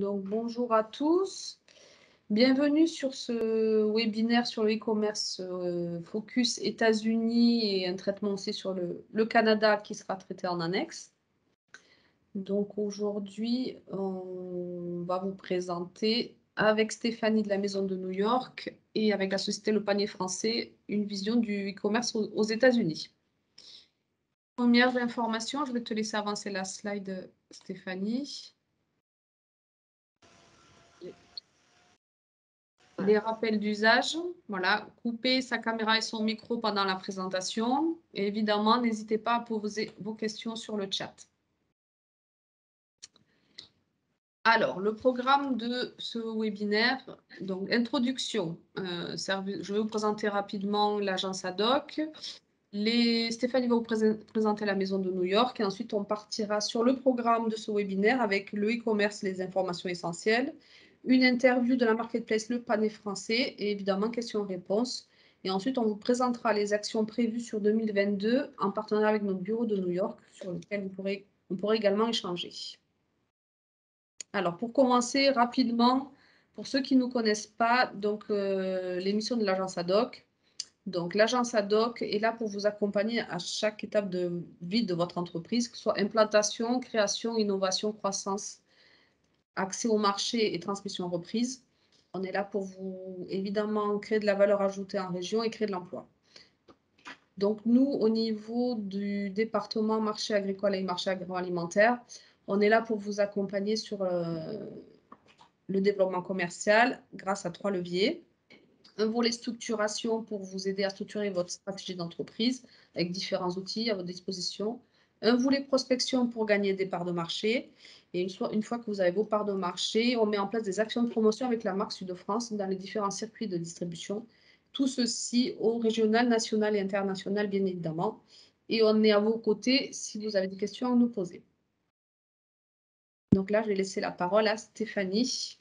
Donc, bonjour à tous. Bienvenue sur ce webinaire sur le e-commerce focus États-Unis et un traitement aussi sur le Canada qui sera traité en annexe. Donc, aujourd'hui, on va vous présenter avec Stéphanie de la Maison de New York et avec la société Le Panier Français une vision du e-commerce aux États-Unis. Premières informations, je vais te laisser avancer la slide, Stéphanie. Les rappels d'usage, voilà, couper sa caméra et son micro pendant la présentation. Et évidemment, n'hésitez pas à poser vos questions sur le chat. Alors, le programme de ce webinaire, donc introduction. Je vais vous présenter rapidement l'agence Haddock. Stéphanie va vous présenter la maison de New York et ensuite on partira sur le programme de ce webinaire avec le e-commerce, les informations essentielles, une interview de la marketplace Le Panier Français et évidemment questions-réponses. Et ensuite, on vous présentera les actions prévues sur 2022 en partenariat avec notre bureau de New York sur lequel on pourrait également échanger. Alors, pour commencer rapidement, pour ceux qui ne nous connaissent pas, donc l'émission de l'agence Haddock. Donc, l'agence Haddock est là pour vous accompagner à chaque étape de vie de votre entreprise, que ce soit implantation, création, innovation, croissance, accès au marché et transmission reprise. On est là pour vous, évidemment, créer de la valeur ajoutée en région et créer de l'emploi. Donc, nous, au niveau du département marché agricole et marché agroalimentaire, on est là pour vous accompagner sur le développement commercial grâce à 3 leviers. Un volet structuration pour vous aider à structurer votre stratégie d'entreprise avec différents outils à votre disposition. Un volet prospection pour gagner des parts de marché. Et une fois que vous avez vos parts de marché, on met en place des actions de promotion avec la marque Sud de France dans les différents circuits de distribution. Tout ceci au régional, national et international, bien évidemment. Et on est à vos côtés si vous avez des questions à nous poser. Donc là, je vais laisser la parole à Stéphanie.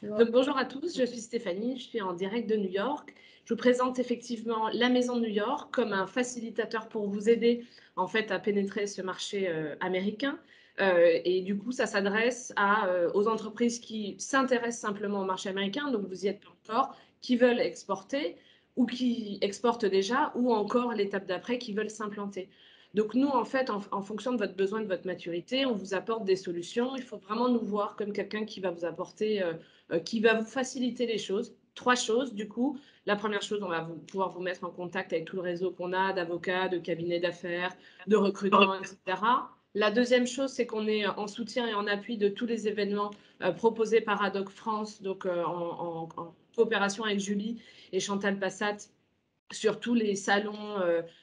Donc, bonjour à tous, je suis Stéphanie, je suis en direct de New York. Je vous présente effectivement la Maison de New York comme un facilitateur pour vous aider en fait à pénétrer ce marché américain. Et du coup, ça s'adresse aux entreprises qui s'intéressent simplement au marché américain, donc vous n'y êtes pas encore, qui veulent exporter ou qui exportent déjà, ou encore l'étape d'après, qui veulent s'implanter. Donc nous, en fait, en fonction de votre besoin, de votre maturité, on vous apporte des solutions. Il faut vraiment nous voir comme quelqu'un qui va vous apporter qui va vous faciliter les choses. 3 choses, du coup. La première chose, on va pouvoir vous mettre en contact avec tout le réseau qu'on a d'avocats, de cabinets d'affaires, de recrutement, etc. La deuxième chose, c'est qu'on est en soutien et en appui de tous les événements proposés par Haddock France, donc en coopération avec Julie et Chantal Passat sur tous les salons.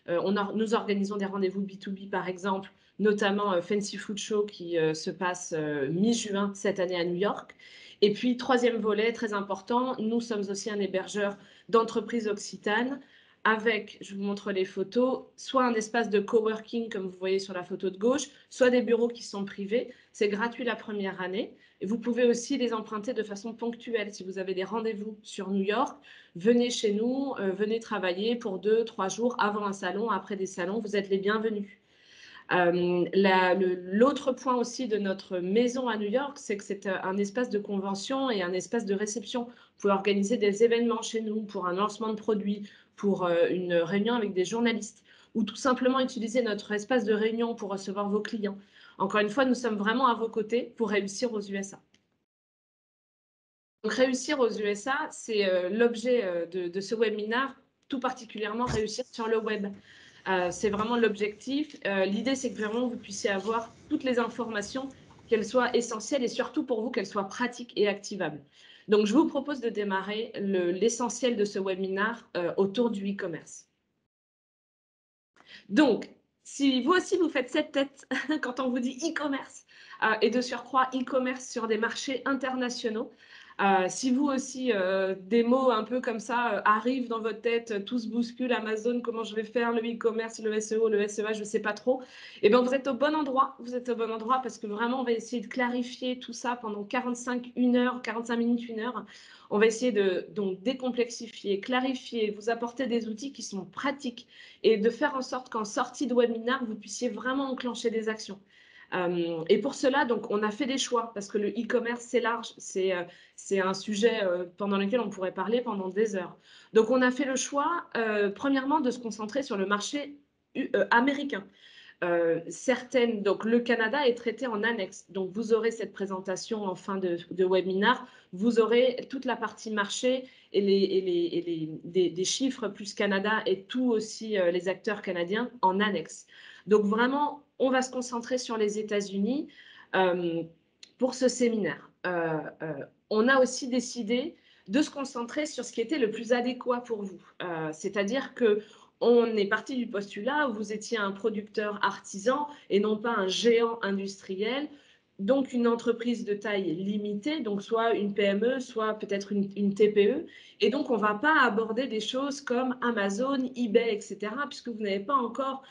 Nous organisons des rendez-vous B2B, par exemple, notamment Fancy Food Show qui se passe mi-juin cette année à New York. Et puis, troisième volet, très important, nous sommes aussi un hébergeur d'entreprises occitanes avec, je vous montre les photos, soit un espace de coworking, comme vous voyez sur la photo de gauche, soit des bureaux qui sont privés. C'est gratuit la première année. Et vous pouvez aussi les emprunter de façon ponctuelle. Si vous avez des rendez-vous sur New York, venez chez nous, venez travailler pour 2-3 jours avant un salon, après des salons, vous êtes les bienvenus. L'autre point aussi de notre maison à New York, c'est que c'est un espace de convention et un espace de réception. Vous pouvez organiser des événements chez nous pour un lancement de produits, pour une réunion avec des journalistes ou tout simplement utiliser notre espace de réunion pour recevoir vos clients. Encore une fois, nous sommes vraiment à vos côtés pour réussir aux USA. Donc, réussir aux USA, c'est l'objet de ce webinaire, tout particulièrement réussir sur le web. C'est vraiment l'objectif. L'idée, c'est que vraiment vous puissiez avoir toutes les informations, qu'elles soient essentielles et surtout pour vous, qu'elles soient pratiques et activables. Donc, je vous propose de démarrer l'essentiel de ce webinaire autour du e-commerce. Donc, si vous aussi vous faites cette tête quand on vous dit e-commerce et de surcroît e-commerce sur des marchés internationaux, si vous aussi, des mots un peu comme ça arrivent dans votre tête, tout se bouscule, Amazon, comment je vais faire, le e-commerce, le SEO, le SEA, je ne sais pas trop, eh bien, vous êtes au bon endroit. Vous êtes au bon endroit parce que vraiment, on va essayer de clarifier tout ça pendant 45 minutes, 1 heure. On va essayer de donc décomplexifier, clarifier, vous apporter des outils qui sont pratiques et de faire en sorte qu'en sortie de webinaire, vous puissiez vraiment enclencher des actions. Et pour cela, donc, on a fait des choix parce que le e-commerce, c'est large, c'est un sujet pendant lequel on pourrait parler pendant des heures. Donc, on a fait le choix, premièrement, de se concentrer sur le marché américain. Donc le Canada est traité en annexe. Donc vous aurez cette présentation en fin de webinaire. Vous aurez toute la partie marché et des chiffres plus Canada et tout aussi les acteurs canadiens en annexe. Donc vraiment, on va se concentrer sur les États-Unis pour ce séminaire. On a aussi décidé de se concentrer sur ce qui était le plus adéquat pour vous. C'est-à-dire que on est parti du postulat où vous étiez un producteur artisan et non pas un géant industriel, donc une entreprise de taille limitée, donc soit une PME, soit peut-être une TPE. Et donc, on ne va pas aborder des choses comme Amazon, eBay, etc., puisque vous n'avez pas encore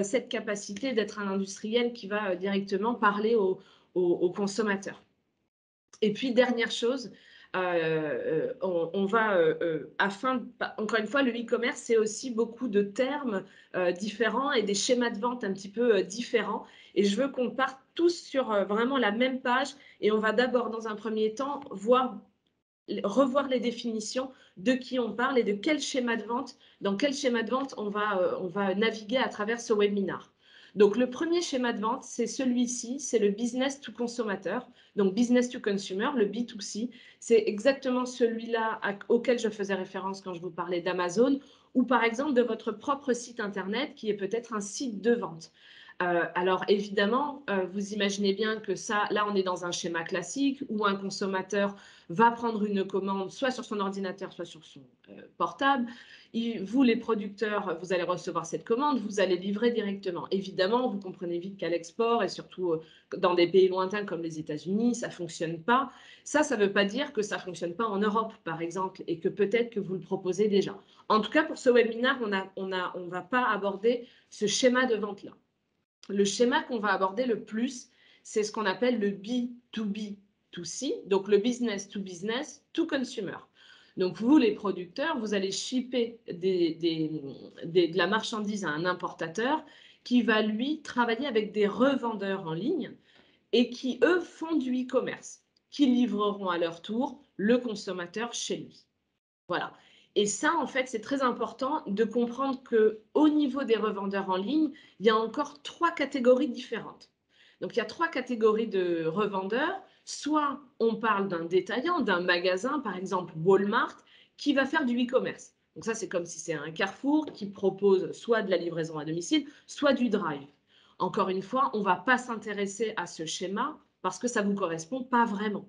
cette capacité d'être un industriel qui va directement parler aux consommateurs. Et puis, dernière chose, on va, encore une fois, le e-commerce, c'est aussi beaucoup de termes différents et des schémas de vente un petit peu différents. Et je veux qu'on parte tous sur vraiment la même page et on va d'abord, dans un premier temps, revoir les définitions de qui on parle et de quel schéma de vente, dans quel schéma de vente on va naviguer à travers ce webinaire. Donc, le premier schéma de vente, c'est celui-ci, c'est le business to consommateur, donc business to consumer, le B2C. C'est exactement celui-là auquel je faisais référence quand je vous parlais d'Amazon ou par exemple de votre propre site internet qui est peut-être un site de vente. Alors évidemment, vous imaginez bien que ça, là on est dans un schéma classique où un consommateur va prendre une commande soit sur son ordinateur, soit sur son portable. Vous, les producteurs, vous allez recevoir cette commande, vous allez livrer directement. Évidemment, vous comprenez vite qu'à l'export et surtout dans des pays lointains comme les États-Unis, ça ne fonctionne pas. Ça ne veut pas dire que ça ne fonctionne pas en Europe, par exemple, et que peut-être que vous le proposez déjà. En tout cas, pour ce webinaire, on ne va pas aborder ce schéma de vente-là. Le schéma qu'on va aborder le plus, c'est ce qu'on appelle le B2B2C, donc le business to consumer. Donc vous, les producteurs, vous allez shipper de la marchandise à un importateur qui va, lui, travailler avec des revendeurs en ligne et qui, eux, font du e-commerce, qui livreront à leur tour le consommateur chez lui. Voilà. Et ça, en fait, c'est très important de comprendre qu'au niveau des revendeurs en ligne, il y a encore 3 catégories différentes. Donc, il y a 3 catégories de revendeurs. Soit on parle d'un détaillant, d'un magasin, par exemple Walmart, qui va faire du e-commerce. Donc ça, c'est comme si c'est un Carrefour qui propose soit de la livraison à domicile, soit du drive. Encore une fois, on ne va pas s'intéresser à ce schéma parce que ça ne vous correspond pas vraiment.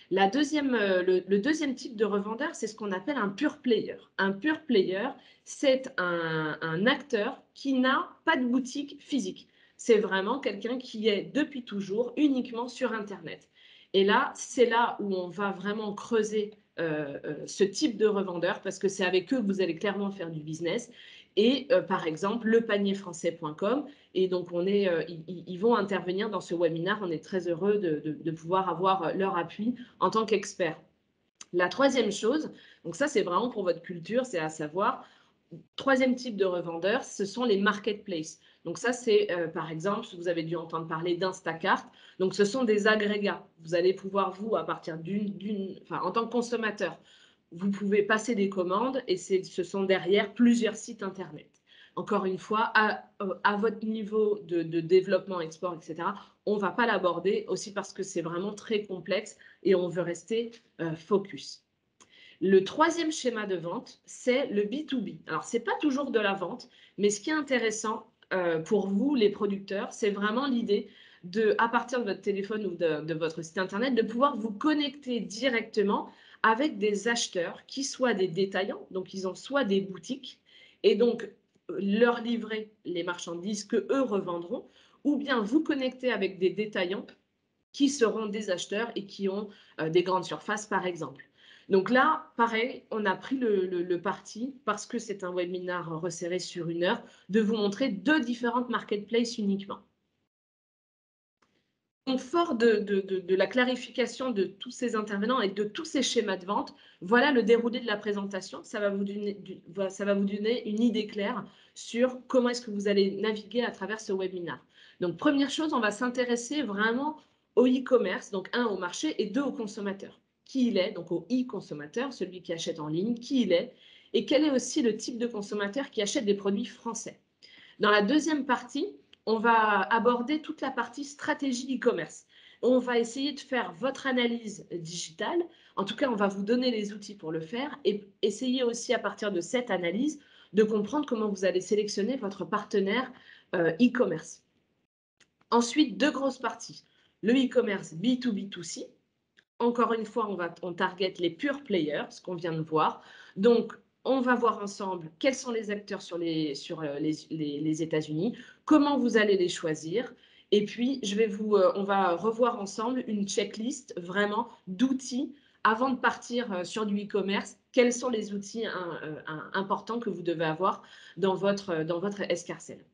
Le deuxième type de revendeur, c'est ce qu'on appelle un pure player. Un pure player, c'est un acteur qui n'a pas de boutique physique. C'est vraiment quelqu'un qui est depuis toujours uniquement sur Internet. Et là, c'est là où on va vraiment creuser ce type de revendeur parce que c'est avec eux que vous allez clairement faire du business. Et par exemple, lepanierfrançais.com. Et donc, ils vont intervenir dans ce webinaire. On est très heureux de pouvoir avoir leur appui en tant qu'expert. La troisième chose, donc ça c'est vraiment pour votre culture, c'est à savoir, troisième type de revendeur, ce sont les marketplaces. Donc ça c'est par exemple, vous avez dû entendre parler d'Instacart. Donc ce sont des agrégats. Vous allez pouvoir, vous, à partir en tant que consommateur, vous pouvez passer des commandes et ce sont derrière plusieurs sites internet. Encore une fois, à votre niveau de développement, export, etc., on ne va pas l'aborder aussi parce que c'est vraiment très complexe et on veut rester focus. Le troisième schéma de vente, c'est le B2B. Alors, ce n'est pas toujours de la vente, mais ce qui est intéressant pour vous, les producteurs, c'est vraiment l'idée à partir de votre téléphone ou de votre site internet, de pouvoir vous connecter directement avec des acheteurs qui soient des détaillants, donc ils ont soit des boutiques, et donc leur livrer les marchandises que eux revendront, ou bien vous connecter avec des détaillants qui seront des acheteurs et qui ont des grandes surfaces, par exemple. Donc là, pareil, on a pris le parti, parce que c'est un webinaire resserré sur 1 heure, de vous montrer 2 différentes marketplaces uniquement. Donc, fort de la clarification de tous ces intervenants et de tous ces schémas de vente, voilà le déroulé de la présentation. Ça va vous donner une idée claire sur comment est-ce que vous allez naviguer à travers ce webinaire. Donc, première chose, on va s'intéresser vraiment au e-commerce, donc un, au marché et deux, au consommateur. Qui il est, donc au e-consommateur, celui qui achète en ligne, qui il est, et quel est aussi le type de consommateur qui achète des produits français. Dans la deuxième partie, on va aborder toute la partie stratégie e-commerce. On va essayer de faire votre analyse digitale. En tout cas, on va vous donner les outils pour le faire et essayer aussi à partir de cette analyse de comprendre comment vous allez sélectionner votre partenaire e-commerce. Ensuite, deux grosses parties. Le e-commerce B2B2C. Encore une fois, on target les pure players, ce qu'on vient de voir. Donc, on va voir ensemble quels sont les acteurs sur les États-Unis, comment vous allez les choisir. Et puis, on va revoir ensemble une checklist vraiment d'outils avant de partir sur du e-commerce. Quels sont les outils importants que vous devez avoir dans votre escarcelle.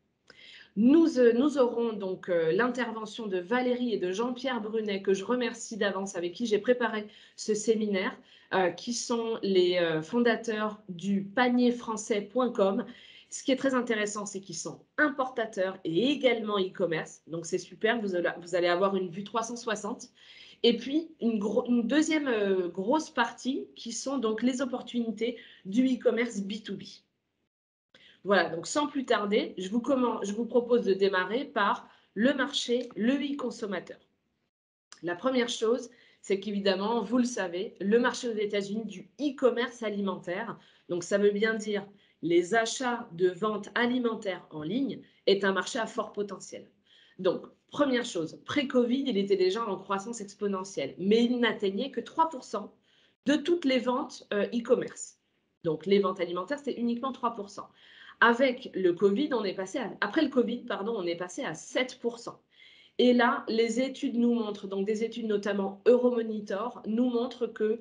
Nous aurons donc l'intervention de Valérie et de Jean-Pierre Brunet, que je remercie d'avance, avec qui j'ai préparé ce séminaire, qui sont les fondateurs du panierfrançais.com. Ce qui est très intéressant, c'est qu'ils sont importateurs et également e-commerce. Donc, c'est super, vous allez avoir une vue 360. Et puis, une deuxième grosse partie qui sont donc les opportunités du e-commerce B2B. Voilà, donc sans plus tarder, je vous propose de démarrer par le marché, le e-consommateur. La première chose, c'est qu'évidemment, vous le savez, le marché aux États-Unis du e-commerce alimentaire, donc ça veut bien dire les achats de vente alimentaire en ligne, est un marché à fort potentiel. Donc, première chose, pré-Covid, il était déjà en croissance exponentielle, mais il n'atteignait que 3% de toutes les ventes e-commerce. Donc, les ventes alimentaires, c'est uniquement 3%. Avec le Covid, après le Covid, pardon, on est passé à 7%. Et là, les études nous montrent, donc des études notamment Euromonitor, nous montrent que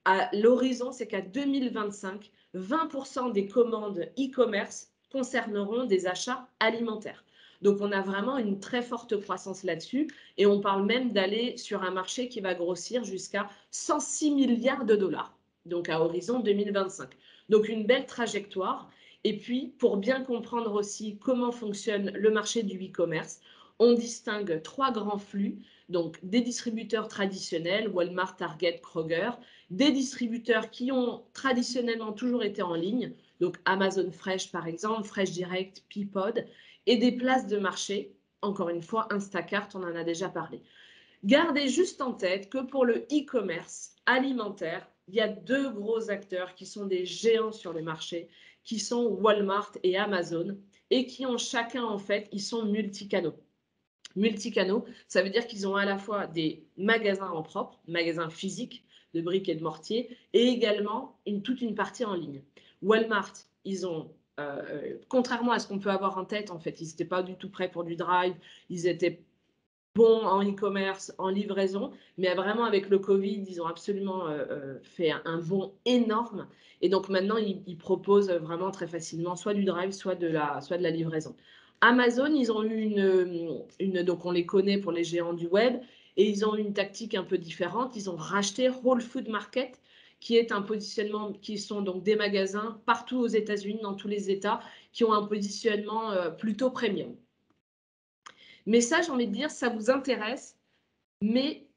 à l'horizon, c'est qu'à 2025, 20% des commandes e-commerce concerneront des achats alimentaires. Donc, on a vraiment une très forte croissance là-dessus et on parle même d'aller sur un marché qui va grossir jusqu'à 106 milliards de dollars, donc à horizon 2025. Donc, une belle trajectoire. Et puis, pour bien comprendre aussi comment fonctionne le marché du e-commerce, on distingue trois grands flux, donc des distributeurs traditionnels, Walmart, Target, Kroger, des distributeurs qui ont traditionnellement toujours été en ligne, donc Amazon Fresh par exemple, Fresh Direct, Peapod, et des places de marché, encore une fois Instacart, on en a déjà parlé. Gardez juste en tête que pour le e-commerce alimentaire, il y a deux gros acteurs qui sont des géants sur le marché, qui sont Walmart et Amazon, et qui ont chacun, en fait, ils sont multicanaux. Multicanaux, ça veut dire qu'ils ont à la fois des magasins en propre, magasins physiques de briques et de mortier, et également toute une partie en ligne. Walmart, ils ont, contrairement à ce qu'on peut avoir en tête, en fait, ils n'étaient pas du tout prêts pour du drive, ils étaient bons en e-commerce, en livraison, mais vraiment avec le Covid, ils ont absolument fait un bond énorme. Et donc maintenant, ils proposent vraiment très facilement soit du drive, soit de la livraison. Amazon, ils ont eu donc on les connaît pour les géants du web, et ils ont une tactique un peu différente. Ils ont racheté Whole Food Market, qui est un positionnement, qui sont donc des magasins partout aux États-Unis, dans tous les États, qui ont un positionnement plutôt premium. Mais ça, j'ai envie de dire, ça vous intéresse, mais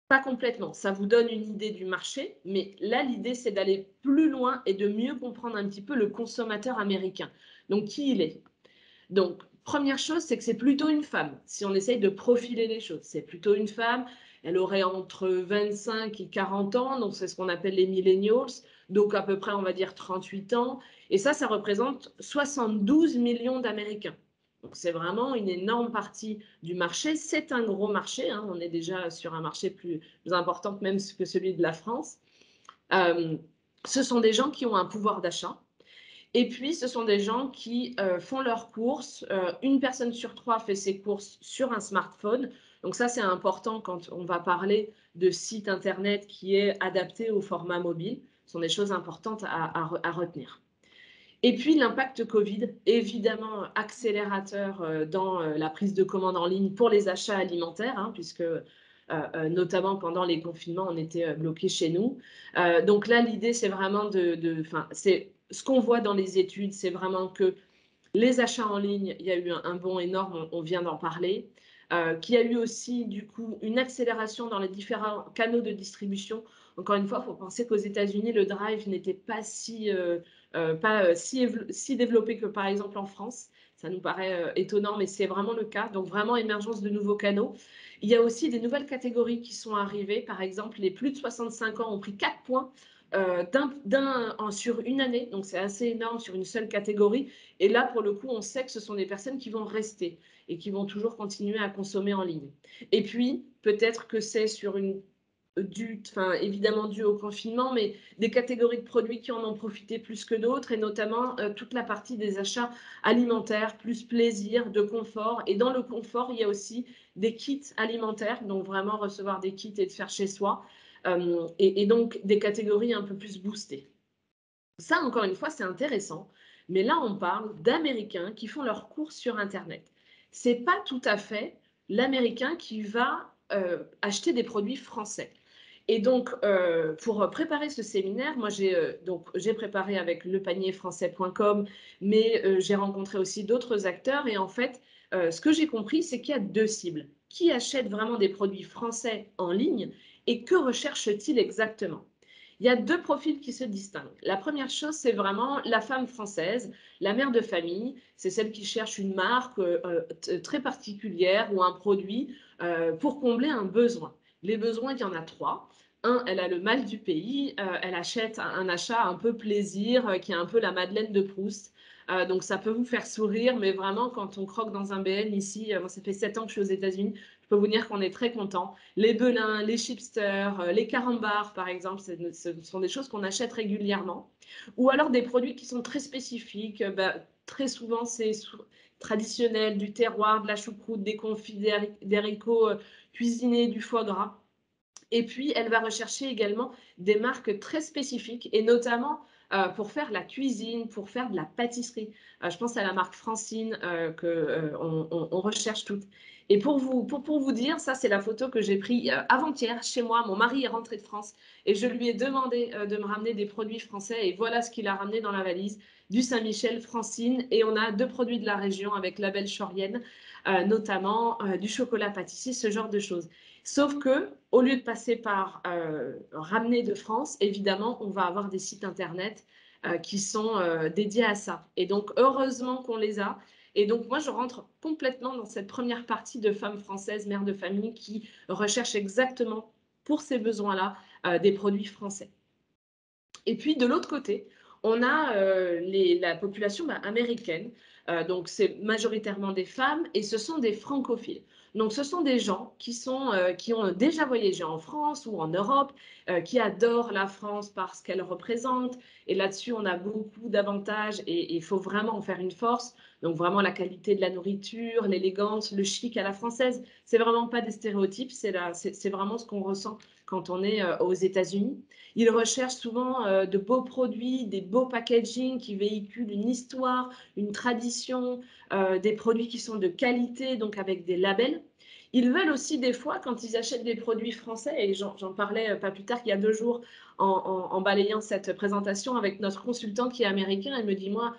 pas complètement. Ça vous donne une idée du marché, mais là, l'idée, c'est d'aller plus loin et de mieux comprendre un petit peu le consommateur américain. Donc, qui il est. Donc, première chose, c'est que c'est plutôt une femme. Si on essaye de profiler les choses, c'est plutôt une femme. Elle aurait entre 25 et 40 ans, donc c'est ce qu'on appelle les millennials, donc à peu près, on va dire, 38 ans. Et ça représente 72 millions d'Américains. Donc, c'est vraiment une énorme partie du marché. C'est un gros marché, hein. On est déjà sur un marché plus important même que celui de la France. Ce sont des gens qui ont un pouvoir d'achat. Et puis, ce sont des gens qui font leurs courses. Une personne sur trois fait ses courses sur un smartphone. Donc ça, c'est important quand on va parler de site Internet qui est adapté au format mobile. Ce sont des choses importantes à retenir. Et puis, l'impact Covid, évidemment accélérateur dans la prise de commande en ligne pour les achats alimentaires, hein, puisque notamment pendant les confinements, on était bloqués chez nous. Donc là, l'idée, c'est vraiment c'est ce qu'on voit dans les études, c'est vraiment que Les achats en ligne, il y a eu un bond énorme, on vient d'en parler. Qu'il y a eu aussi, du coup, une accélération dans les différents canaux de distribution. Encore une fois, il faut penser qu'aux États-Unis, le drive n'était pas si développé que, par exemple, en France. Ça nous paraît étonnant, mais c'est vraiment le cas. Donc, vraiment, émergence de nouveaux canaux. Il y a aussi des nouvelles catégories qui sont arrivées. Par exemple, les plus de 65 ans ont pris 4 points sur une année. Donc, c'est assez énorme sur une seule catégorie. Et là, pour le coup, on sait que ce sont des personnes qui vont rester et qui vont toujours continuer à consommer en ligne. Et puis, peut-être que c'est évidemment dû au confinement, mais des catégories de produits qui en ont profité plus que d'autres, et notamment toute la partie des achats alimentaires, plus plaisir, de confort. Et dans le confort, il y a aussi des kits alimentaires, donc vraiment recevoir des kits et de faire chez soi, et donc des catégories un peu plus boostées. Ça, encore une fois, c'est intéressant. Mais là, on parle d'Américains qui font leurs courses sur Internet. C'est pas tout à fait l'Américain qui va acheter des produits français. Et donc, pour préparer ce séminaire, moi, j'ai préparé avec lepanier-français.com, mais j'ai rencontré aussi d'autres acteurs. Et en fait, ce que j'ai compris, c'est qu'il y a deux cibles. Qui achète vraiment des produits français en ligne et que recherche-t-il exactement? Il y a deux profils qui se distinguent. La première chose, c'est vraiment la femme française, la mère de famille. C'est celle qui cherche une marque très particulière ou un produit pour combler un besoin. Les besoins, il y en a trois. Un, elle a le mal du pays, elle achète un achat un peu plaisir, qui est un peu la Madeleine de Proust. Donc ça peut vous faire sourire, mais vraiment, quand on croque dans un BN ici, moi ça fait 7 ans que je suis aux États-Unis, je peux vous dire qu'on est très content. Les Belins, les chipsters, les carambars, par exemple, ce sont des choses qu'on achète régulièrement. Ou alors des produits qui sont très spécifiques. Très souvent, c'est traditionnel, du terroir, de la choucroute, des confits d'haricots cuisinés, du foie gras. Et puis, elle va rechercher également des marques très spécifiques, et notamment pour faire la cuisine, pour faire de la pâtisserie. Je pense à la marque Francine on recherche toutes. Et pour vous dire, ça c'est la photo que j'ai prise avant-hier chez moi. Mon mari est rentré de France et je lui ai demandé de me ramener des produits français, et voilà ce qu'il a ramené dans la valise: du Saint-Michel, Francine, et on a deux produits de la région avec label Chorienne, notamment du chocolat pâtissier, ce genre de choses. Sauf que, au lieu de passer par ramener de France, évidemment, on va avoir des sites internet qui sont dédiés à ça. Et donc, heureusement qu'on les a. Et donc, moi, je rentre complètement dans cette première partie de femmes françaises, mères de famille, qui recherchent exactement pour ces besoins-là des produits français. Et puis, de l'autre côté, on a la population américaine. Donc, c'est majoritairement des femmes et ce sont des francophiles. Donc, ce sont des gens qui ont déjà voyagé en France ou en Europe, qui adorent la France parce qu'elle représente. Et là-dessus, on a beaucoup d'avantages et il faut vraiment en faire une force. Donc, vraiment la qualité de la nourriture, l'élégance, le chic à la française. C'est vraiment pas des stéréotypes, c'est vraiment ce qu'on ressent quand on est aux États-Unis. Ils recherchent souvent de beaux produits, des beaux packaging qui véhiculent une histoire, une tradition, des produits qui sont de qualité, donc avec des labels. Ils veulent aussi des fois, quand ils achètent des produits français, et j'en parlais pas plus tard qu'il y a 2 jours en balayant cette présentation avec notre consultant qui est américain, elle me dit, moi,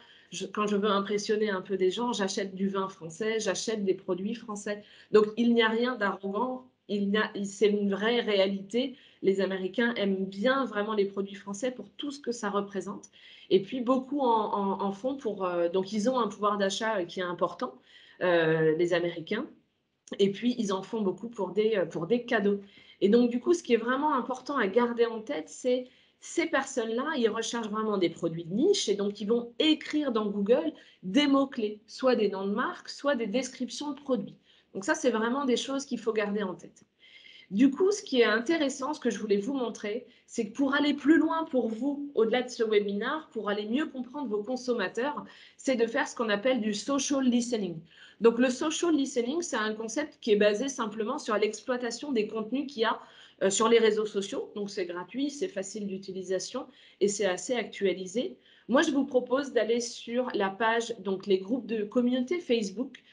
quand je veux impressionner un peu des gens, j'achète du vin français, j'achète des produits français. Donc il n'y a rien d'arrogant, c'est une vraie réalité. Les Américains aiment bien vraiment les produits français pour tout ce que ça représente. Et puis beaucoup en font donc ils ont un pouvoir d'achat qui est important, les Américains. Et puis ils en font beaucoup pour des cadeaux. Et donc du coup, ce qui est vraiment important à garder en tête, c'est ces personnes-là, ils recherchent vraiment des produits de niche, et donc ils vont écrire dans Google des mots-clés, soit des noms de marques, soit des descriptions de produits. Donc ça, c'est vraiment des choses qu'il faut garder en tête. Du coup, ce qui est intéressant, ce que je voulais vous montrer, c'est que pour aller plus loin pour vous, au-delà de ce webinaire, pour aller mieux comprendre vos consommateurs, c'est de faire ce qu'on appelle du social listening. Donc, le social listening, c'est un concept qui est basé simplement sur l'exploitation des contenus qu'il y a sur les réseaux sociaux. Donc, c'est gratuit, c'est facile d'utilisation et c'est assez actualisé. Moi, je vous propose d'aller sur la page, donc les groupes de communauté Facebook,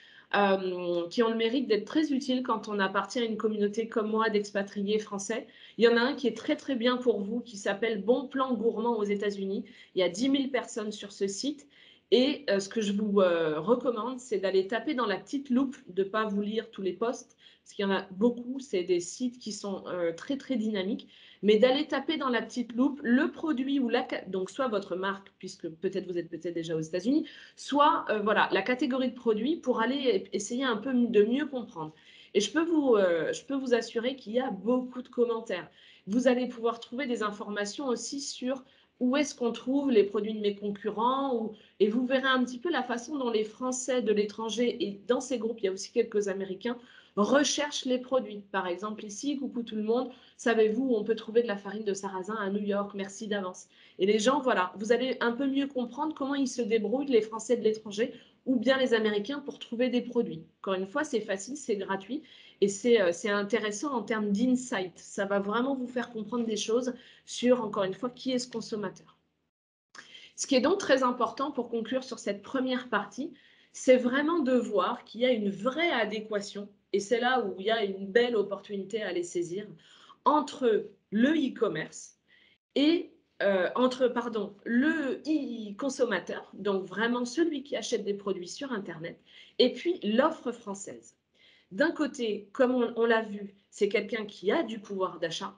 qui ont le mérite d'être très utiles quand on appartient à une communauté comme moi d'expatriés français. Il y en a un qui est très très bien pour vous, qui s'appelle Bon Plan Gourmand aux États-Unis. Il y a 10 000 personnes sur ce site. Et ce que je vous recommande, c'est d'aller taper dans la petite loupe, de ne pas vous lire tous les posts, parce qu'il y en a beaucoup, c'est des sites qui sont très, très dynamiques, mais d'aller taper dans la petite loupe le produit ou donc soit votre marque, puisque peut-être vous êtes peut-être déjà aux États-Unis, soit voilà, la catégorie de produits pour aller essayer un peu de mieux comprendre. Et je peux vous assurer qu'il y a beaucoup de commentaires. Vous allez pouvoir trouver des informations aussi sur où est-ce qu'on trouve les produits de mes concurrents, et vous verrez un petit peu la façon dont les Français de l'étranger, et dans ces groupes, il y a aussi quelques Américains, recherchent les produits. Par exemple, ici, coucou tout le monde, savez-vous où on peut trouver de la farine de sarrasin à New York? Merci d'avance. Et les gens, voilà, vous allez un peu mieux comprendre comment ils se débrouillent, les Français de l'étranger, ou bien les Américains, pour trouver des produits. Encore une fois, c'est facile, c'est gratuit, et c'est intéressant en termes d'insight. Ça va vraiment vous faire comprendre des choses sur, encore une fois, qui est ce consommateur. Ce qui est donc très important pour conclure sur cette première partie, c'est vraiment de voir qu'il y a une vraie adéquation, et c'est là où il y a une belle opportunité à les saisir, entre le e-commerce et le e-consommateur, donc vraiment celui qui achète des produits sur Internet, et puis l'offre française. D'un côté, comme on l'a vu, c'est quelqu'un qui a du pouvoir d'achat,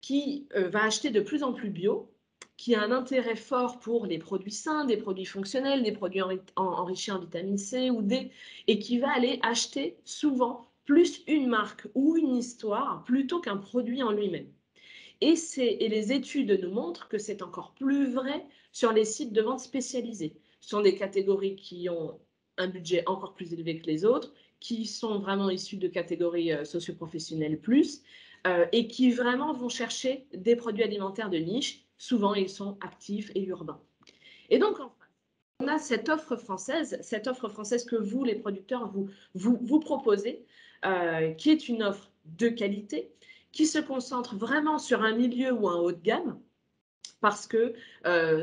qui va acheter de plus en plus bio, qui a un intérêt fort pour les produits sains, des produits fonctionnels, des produits enrichis en vitamine C ou D, et qui va aller acheter souvent plus une marque ou une histoire plutôt qu'un produit en lui-même. Et les études nous montrent que c'est encore plus vrai sur les sites de vente spécialisés. Ce sont des catégories qui ont un budget encore plus élevé que les autres, qui sont vraiment issues de catégories socioprofessionnelles plus, et qui vraiment vont chercher des produits alimentaires de niche. Souvent, ils sont actifs et urbains. Et donc, en face, on a cette offre française que vous, les producteurs, vous proposez, qui est une offre de qualité, qui se concentre vraiment sur un milieu ou un haut de gamme, parce que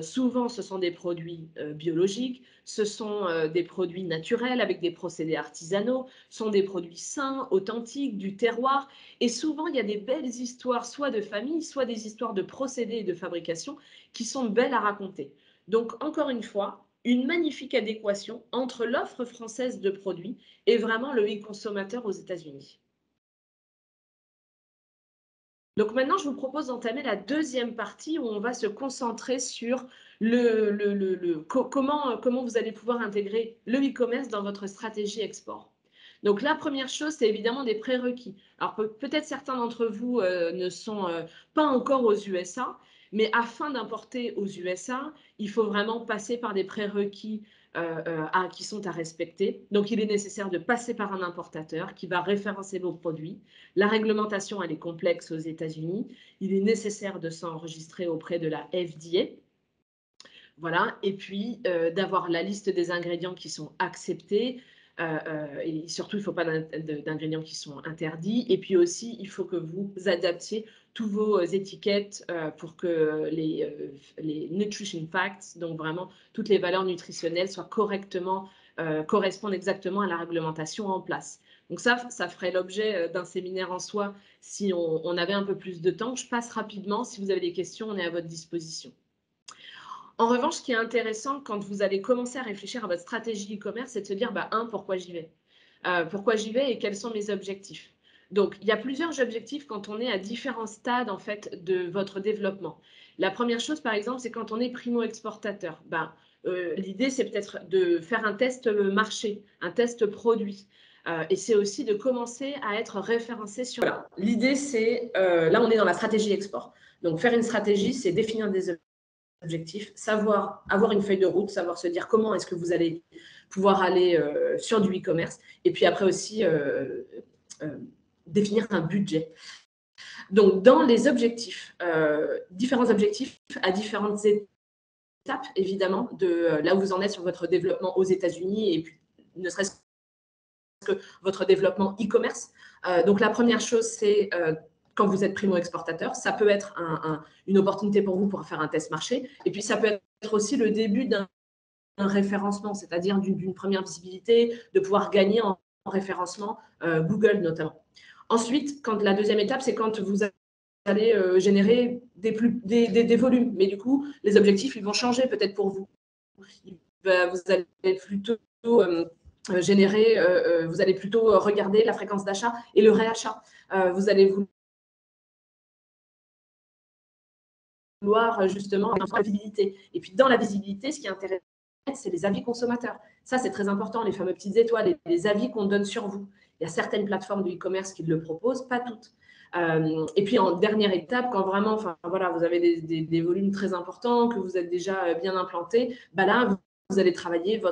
souvent ce sont des produits biologiques, ce sont des produits naturels avec des procédés artisanaux, ce sont des produits sains, authentiques, du terroir, et souvent il y a des belles histoires, soit de famille, soit des histoires de procédés et de fabrication qui sont belles à raconter. Donc encore une fois, une magnifique adéquation entre l'offre française de produits et vraiment le e-consommateur aux États-Unis. Donc maintenant, je vous propose d'entamer la deuxième partie où on va se concentrer sur comment vous allez pouvoir intégrer le e-commerce dans votre stratégie export. Donc la première chose, c'est évidemment des prérequis. Alors peut-être certains d'entre vous ne sont pas encore aux USA, mais afin d'importer aux USA, il faut vraiment passer par des prérequis qui sont à respecter. Donc il est nécessaire de passer par un importateur qui va référencer vos produits. La réglementation, elle est complexe aux États-Unis. Il est nécessaire de s'enregistrer auprès de la FDA. Voilà. Et puis, d'avoir la liste des ingrédients qui sont acceptés. Et surtout, il ne faut pas d'ingrédients qui sont interdits. Et puis aussi, il faut que vous adaptiez tous vos étiquettes pour que les nutrition facts, donc vraiment toutes les valeurs nutritionnelles, soient correctement, correspondent exactement à la réglementation en place. Donc ça ferait l'objet d'un séminaire en soi si on avait un peu plus de temps. Je passe rapidement. Si vous avez des questions, on est à votre disposition. En revanche, ce qui est intéressant quand vous allez commencer à réfléchir à votre stratégie e-commerce, c'est de se dire, pourquoi j'y vais? Pourquoi j'y vais et quels sont mes objectifs? Donc, il y a plusieurs objectifs quand on est à différents stades en fait, de votre développement. La première chose, par exemple, c'est quand on est primo-exportateur. L'idée, c'est peut-être de faire un test marché, un test produit. Et c'est aussi de commencer à être référencé sur... Voilà. L'idée, c'est... là, on est dans la stratégie export. Donc, faire une stratégie, c'est définir des objectifs, savoir avoir une feuille de route, savoir se dire comment est-ce que vous allez pouvoir aller sur du e-commerce, et puis après aussi définir un budget. Donc, dans les objectifs, différents objectifs à différentes étapes, évidemment, de là où vous en êtes sur votre développement aux États-Unis et puis ne serait-ce que votre développement e-commerce. Donc, la première chose, c'est quand vous êtes primo-exportateur, ça peut être une opportunité pour vous pour faire un test marché. Et puis, ça peut être aussi le début d'un référencement, c'est-à-dire d'une première visibilité, de pouvoir gagner en référencement Google notamment. Ensuite, la deuxième étape, c'est quand vous allez générer des volumes. Mais du coup, les objectifs, ils vont changer peut-être pour vous. Ils vous allez plutôt générer, vous allez plutôt regarder la fréquence d'achat et le réachat. Vous allez vouloir justement la visibilité. Et puis dans la visibilité, ce qui est intéressant, c'est les avis consommateurs. Ça, c'est très important, les fameuses petites étoiles, les avis qu'on donne sur vous. Il y a certaines plateformes de e-commerce qui le proposent, pas toutes. Et puis en dernière étape, quand vraiment, enfin voilà, vous avez des volumes très importants, que vous êtes déjà bien implanté, bah là, vous allez travailler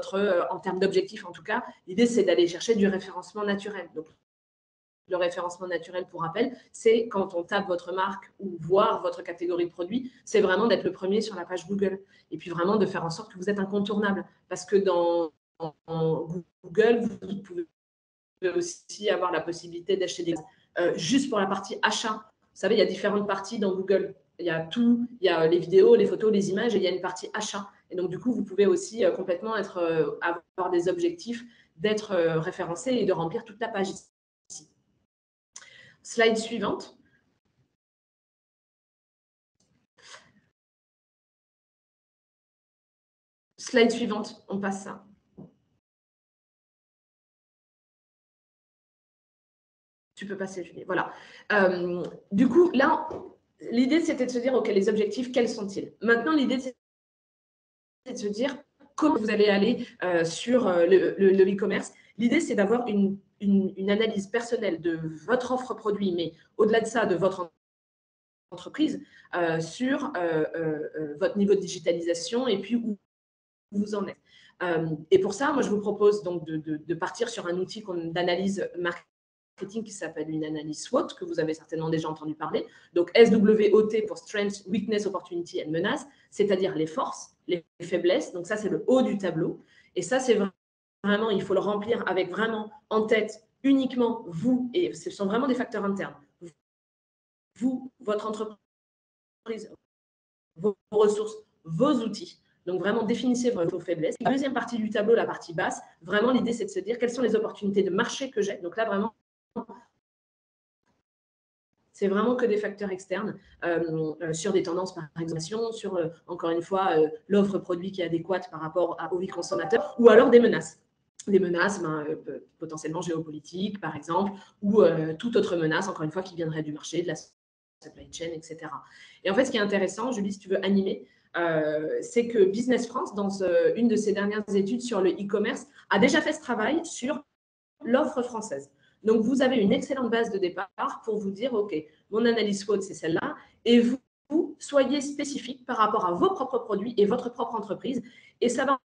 en termes d'objectifs en tout cas. L'idée, c'est d'aller chercher du référencement naturel. Donc, le référencement naturel, pour rappel, c'est quand on tape votre marque ou voir votre catégorie de produits, c'est vraiment d'être le premier sur la page Google. Et puis vraiment de faire en sorte que vous êtes incontournable. Parce que dans Google, vous pouvez aussi avoir la possibilité d'acheter des juste pour la partie achat. Vous savez, il y a différentes parties dans Google. Il y a tout, il y a les vidéos, les photos, les images, et il y a une partie achat. Et donc, du coup, vous pouvez aussi complètement avoir des objectifs d'être référencé et de remplir toute la page ici. Slide suivante. Slide suivante, on passe ça. Tu peux passer, Julie. Voilà. Du coup, là, l'idée, c'était de se dire, OK, les objectifs, quels sont-ils? Maintenant, l'idée, c'est de se dire comment vous allez aller sur le e-commerce. L'idée, c'est d'avoir une analyse personnelle de votre offre produit, mais au-delà de ça, de votre entreprise, sur votre niveau de digitalisation et puis où vous en êtes. Et pour ça, moi, je vous propose donc de partir sur un outil d'analyse marketing qui s'appelle une analyse SWOT, que vous avez certainement déjà entendu parler. Donc, SWOT pour Strength, Weakness, Opportunity and Menace, c'est-à-dire les forces, les faiblesses. Donc, ça, c'est le haut du tableau. Et ça, c'est vraiment, il faut le remplir avec vraiment en tête uniquement vous, et ce sont vraiment des facteurs internes. Vous, votre entreprise, vos ressources, vos outils. Donc, vraiment, définissez vos faiblesses. La deuxième partie du tableau, la partie basse, vraiment, l'idée, c'est de se dire quelles sont les opportunités de marché que j'ai. Donc là, vraiment, c'est vraiment que des facteurs externes sur des tendances par exemple, sur, encore une fois, l'offre produit qui est adéquate par rapport aux consommateurs, ou alors des menaces. Des menaces potentiellement géopolitiques, par exemple, ou toute autre menace, encore une fois, qui viendrait du marché, de la supply chain, etc. Et en fait, ce qui est intéressant, Julie, si tu veux animer, c'est que Business France, dans une de ses dernières études sur le e-commerce, a déjà fait ce travail sur l'offre française. Donc, vous avez une excellente base de départ pour vous dire, OK, mon analyse SWOT, c'est celle-là, et vous, soyez spécifique par rapport à vos propres produits et votre propre entreprise, et ça va,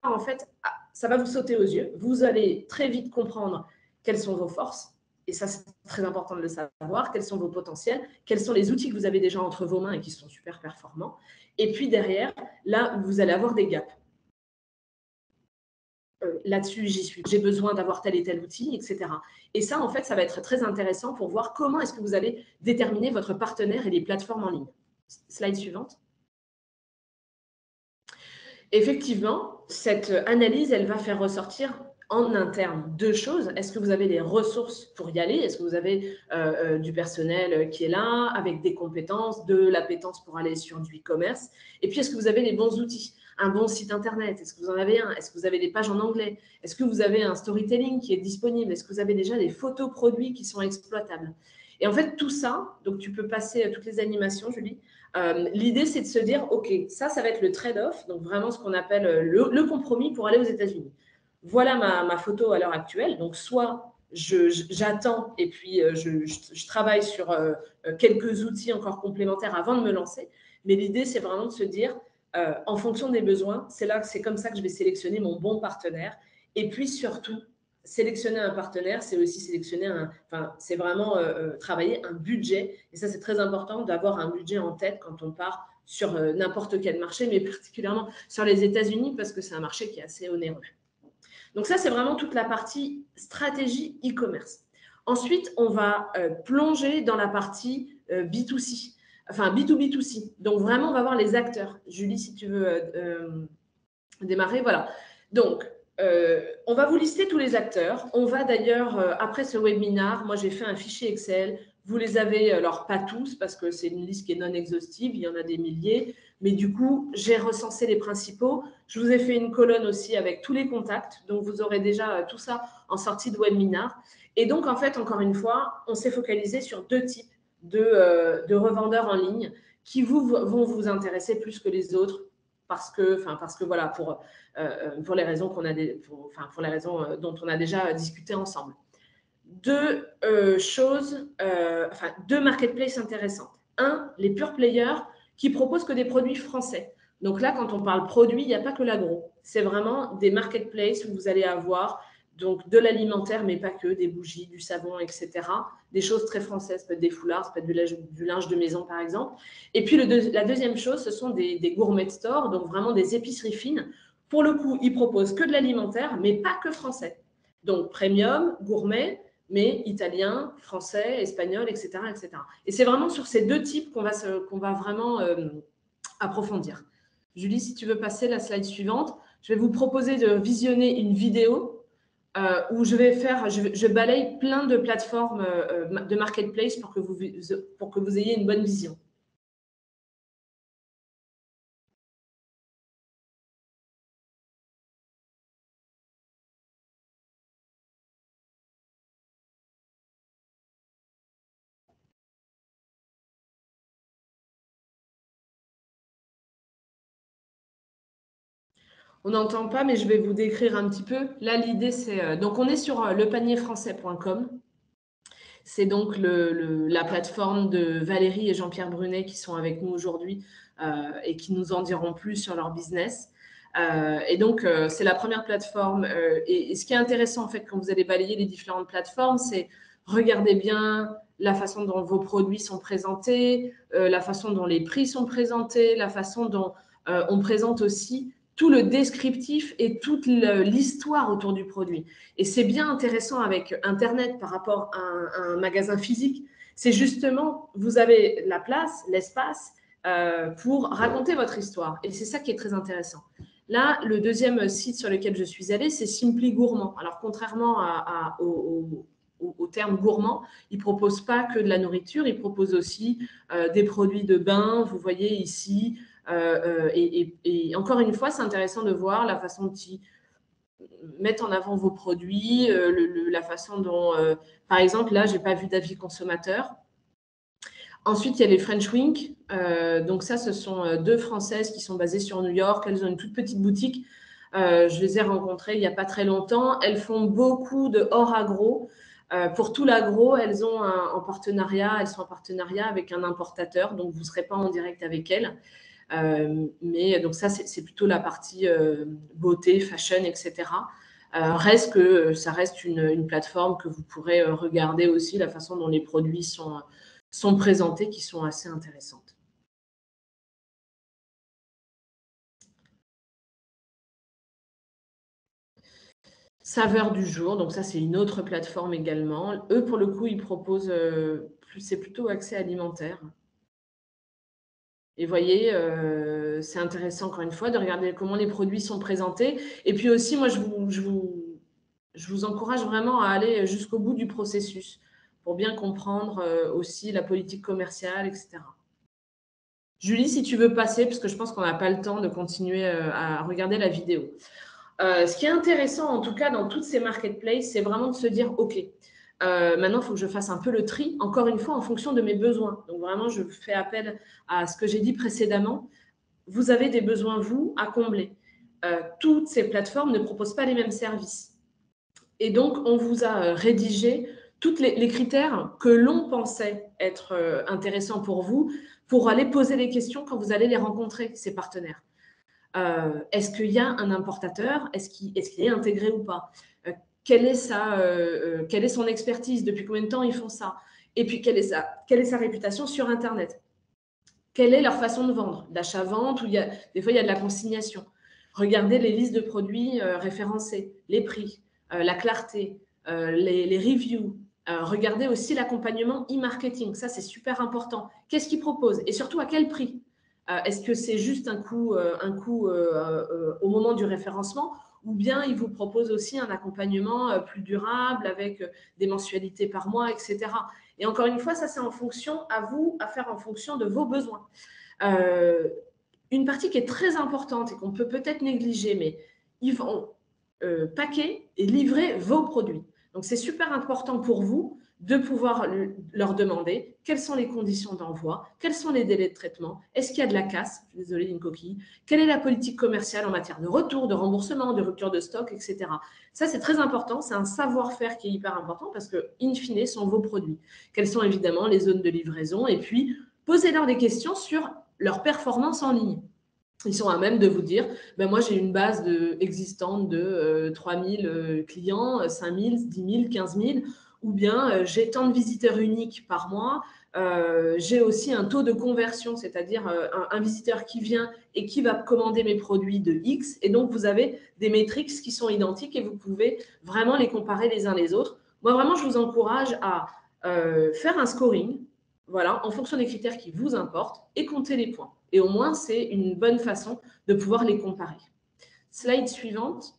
en fait, ça va vous sauter aux yeux. Vous allez très vite comprendre quelles sont vos forces, et ça, c'est très important de le savoir, quels sont vos potentiels, quels sont les outils que vous avez déjà entre vos mains et qui sont super performants. Et puis derrière, là, vous allez avoir des gaps. Là-dessus, j'y suis. J'ai besoin d'avoir tel et tel outil, etc. Et ça, en fait, ça va être très intéressant pour voir comment est-ce que vous allez déterminer votre partenaire et les plateformes en ligne. Slide suivante. Effectivement, cette analyse, elle va faire ressortir en interne deux choses. Est-ce que vous avez les ressources pour y aller? Est-ce que vous avez du personnel qui est là, avec des compétences, de l'appétence pour aller sur du e-commerce? Et puis, est-ce que vous avez les bons outils? Un bon site internet? Est-ce que vous en avez un? Est-ce que vous avez des pages en anglais? Est-ce que vous avez un storytelling qui est disponible? Est-ce que vous avez déjà des photos produits qui sont exploitables? Et en fait, tout ça, donc tu peux passer à toutes les animations, Julie. L'idée, c'est de se dire, OK, ça va être le trade-off, donc vraiment ce qu'on appelle le compromis pour aller aux États-Unis. Voilà ma photo à l'heure actuelle. Donc, soit j'attends et puis je travaille sur quelques outils encore complémentaires avant de me lancer. Mais l'idée, c'est vraiment de se dire, en fonction des besoins, c'est comme ça que je vais sélectionner mon bon partenaire. Et puis surtout, sélectionner un partenaire, c'est aussi c'est vraiment travailler un budget. Et ça, c'est très important d'avoir un budget en tête quand on part sur n'importe quel marché, mais particulièrement sur les États-Unis, parce que c'est un marché qui est assez onéreux. Donc ça, c'est vraiment toute la partie stratégie e-commerce. Ensuite, on va plonger dans la partie B2C, enfin B2B2C. Donc vraiment, on va voir les acteurs. Julie, si tu veux démarrer, voilà. Donc, on va vous lister tous les acteurs. On va d'ailleurs, après ce webinaire, moi j'ai fait un fichier Excel Vous les avez, alors pas tous, parce que c'est une liste qui est non exhaustive, il y en a des milliers, mais du coup, j'ai recensé les principaux. Je vous ai fait une colonne aussi avec tous les contacts, donc vous aurez déjà tout ça en sortie de webinar. Et donc, en fait, encore une fois, on s'est focalisé sur 2 types de revendeurs en ligne qui vont vous intéresser plus que les autres parce que voilà, pour les raisons pour les raisons dont on a déjà discuté ensemble. Deux marketplaces intéressantes. Un, les pure players qui proposent que des produits français. Donc là, quand on parle produit, il n'y a pas que l'agro. C'est vraiment des marketplaces où vous allez avoir donc de l'alimentaire, mais pas que, des bougies, du savon, etc. Des choses très françaises, ça peut être des foulards, ça peut être du linge de maison, par exemple. Et puis la deuxième chose, ce sont des gourmet stores, donc vraiment des épiceries fines. Pour le coup, ils proposent que de l'alimentaire, mais pas que français. Donc premium, gourmet, mais italien, français, espagnol, etc. etc. Et c'est vraiment sur ces 2 types qu'on va vraiment approfondir. Julie, si tu veux passer la slide suivante, je vais vous proposer de visionner une vidéo où je balaye plein de plateformes de marketplace pour que vous ayez une bonne vision. On n'entend pas, mais je vais vous décrire un petit peu. Là, l'idée, c'est... donc, on est sur lepanierfrançais.com. C'est donc la plateforme de Valérie et Jean-Pierre Brunet qui sont avec nous aujourd'hui et qui nous en diront plus sur leur business. Et donc, c'est la première plateforme. Et ce qui est intéressant, en fait, quand vous allez balayer les différentes plateformes, c'est regardez bien la façon dont vos produits sont présentés, la façon dont les prix sont présentés, la façon dont on présente aussi tout le descriptif et toute l'histoire autour du produit. Et c'est bien intéressant avec Internet par rapport à un magasin physique. C'est justement, vous avez la place, l'espace pour raconter votre histoire. Et c'est ça qui est très intéressant. Là, le deuxième site sur lequel je suis allée, c'est Simply Gourmand. Alors, contrairement au terme gourmand, il ne propose pas que de la nourriture, il propose aussi des produits de bain. Vous voyez ici, et encore une fois, c'est intéressant de voir la façon dont ils mettent en avant vos produits, la façon dont, par exemple, là, je n'ai pas vu d'avis consommateur. Ensuite, il y a les French Wink. Donc ça, ce sont 2 Françaises qui sont basées sur New York. Elles ont une toute petite boutique. Je les ai rencontrées il n'y a pas très longtemps. Elles font beaucoup de hors agro. Pour tout l'agro, elles sont en partenariat avec un importateur, donc vous ne serez pas en direct avec elles. Mais donc ça, c'est plutôt la partie beauté, fashion, etc. Ça reste une plateforme que vous pourrez regarder aussi, la façon dont les produits sont présentés, qui sont assez intéressantes. Saveur du jour, donc ça c'est une autre plateforme également. Eux, pour le coup, ils proposent, c'est plutôt accès alimentaire. Et vous voyez, c'est intéressant encore une fois de regarder comment les produits sont présentés. Et puis aussi, moi, je vous encourage vraiment à aller jusqu'au bout du processus pour bien comprendre aussi la politique commerciale, etc. Julie, si tu veux passer, parce que je pense qu'on n'a pas le temps de continuer à regarder la vidéo. Ce qui est intéressant, en tout cas, dans toutes ces marketplaces, c'est vraiment de se dire, OK, maintenant, il faut que je fasse un peu le tri, encore une fois, en fonction de mes besoins. Donc, vraiment, je fais appel à ce que j'ai dit précédemment. Vous avez des besoins, vous, à combler. Toutes ces plateformes ne proposent pas les mêmes services. Et donc, on vous a rédigé tous les critères que l'on pensait être intéressants pour vous pour aller poser les questions quand vous allez les rencontrer, ces partenaires. Est-ce qu'il y a un importateur? Est-ce qu'il est intégré ou pas? Quelle est son expertise? Depuis combien de temps ils font ça? Et puis, quelle est sa réputation sur Internet? Quelle est leur façon de vendre? D'achat-vente ou des fois, il y a de la consignation. Regardez les listes de produits référencés, les prix, la clarté, les reviews. Regardez aussi l'accompagnement e-marketing. Ça, c'est super important. Qu'est-ce qu'ils proposent? Et surtout, à quel prix? Est-ce que c'est juste un coût au moment du référencement ou bien ils vous proposent aussi un accompagnement plus durable avec des mensualités par mois, etc. Et encore une fois, ça, c'est en fonction, à vous, à faire en fonction de vos besoins. Une partie qui est très importante et qu'on peut peut-être négliger, mais ils vont paquer et livrer vos produits. Donc, c'est super important pour vous de pouvoir leur demander quelles sont les conditions d'envoi, quels sont les délais de traitement, est-ce qu'il y a de la casse, je suis désolée, une coquille, quelle est la politique commerciale en matière de retour, de remboursement, de rupture de stock, etc. Ça, c'est très important, c'est un savoir-faire qui est hyper important parce que, in fine, sont vos produits. Quelles sont évidemment les zones de livraison et puis posez-leur des questions sur leur performance en ligne. Ils sont à même de vous dire, ben moi j'ai une base existante de 3000 clients, 5000, 10 000, 15 000, ou bien j'ai tant de visiteurs uniques par mois, j'ai aussi un taux de conversion, c'est-à-dire un visiteur qui vient et qui va commander mes produits de X, et donc vous avez des métriques qui sont identiques et vous pouvez vraiment les comparer les uns les autres. Moi vraiment je vous encourage à faire un scoring, voilà, en fonction des critères qui vous importent et compter les points. Et au moins, c'est une bonne façon de pouvoir les comparer. Slide suivante.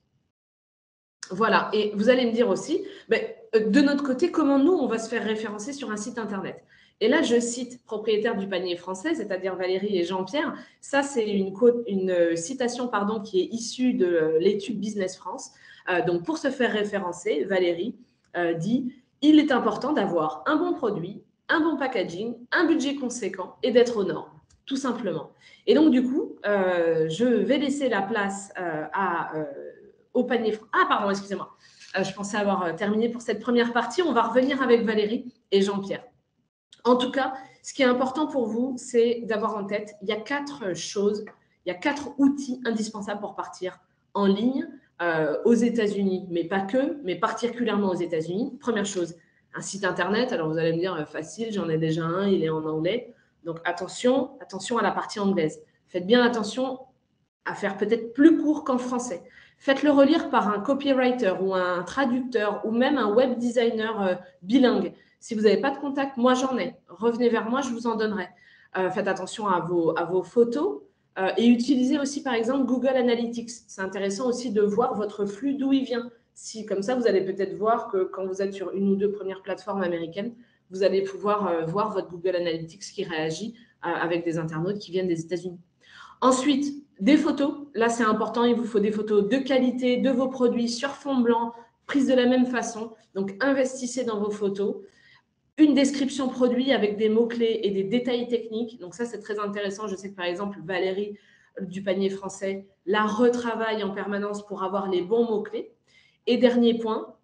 Voilà, et vous allez me dire aussi, de notre côté, comment nous, on va se faire référencer sur un site Internet. Et là, je cite propriétaire du panier français, c'est-à-dire Valérie et Jean-Pierre. Ça, c'est une citation qui est issue de l'étude Business France. Donc, pour se faire référencer, Valérie dit « Il est important d'avoir un bon produit, un bon packaging, un budget conséquent et d'être aux normes. » Tout simplement. Et donc, du coup, je vais laisser la place au panier. Ah, pardon, excusez-moi. Je pensais avoir terminé pour cette première partie. On va revenir avec Valérie et Jean-Pierre. En tout cas, ce qui est important pour vous, c'est d'avoir en tête, il y a 4 choses, il y a 4 outils indispensables pour partir en ligne aux États-Unis, mais pas que, mais particulièrement aux États-Unis. Première chose, un site Internet. Alors, vous allez me dire, facile, j'en ai déjà un, il est en anglais. Donc, attention à la partie anglaise. Faites bien attention à faire peut-être plus court qu'en français. Faites-le relire par un copywriter ou un traducteur ou même un web designer bilingue. Si vous n'avez pas de contact, moi j'en ai. Revenez vers moi, je vous en donnerai. Faites attention à vos photos et utilisez aussi par exemple Google Analytics. C'est intéressant aussi de voir votre flux, d'où il vient. Comme ça, vous allez peut-être voir que quand vous êtes sur une ou deux premières plateformes américaines, vous allez pouvoir voir votre Google Analytics qui réagit avec des internautes qui viennent des États-Unis. Ensuite, des photos. Là, c'est important. Il vous faut des photos de qualité de vos produits sur fond blanc, prises de la même façon. Donc, investissez dans vos photos. Une description produit avec des mots-clés et des détails techniques. Donc, ça, c'est très intéressant. Je sais que, par exemple, Valérie du panier français la retravaille en permanence pour avoir les bons mots-clés. Et dernier point,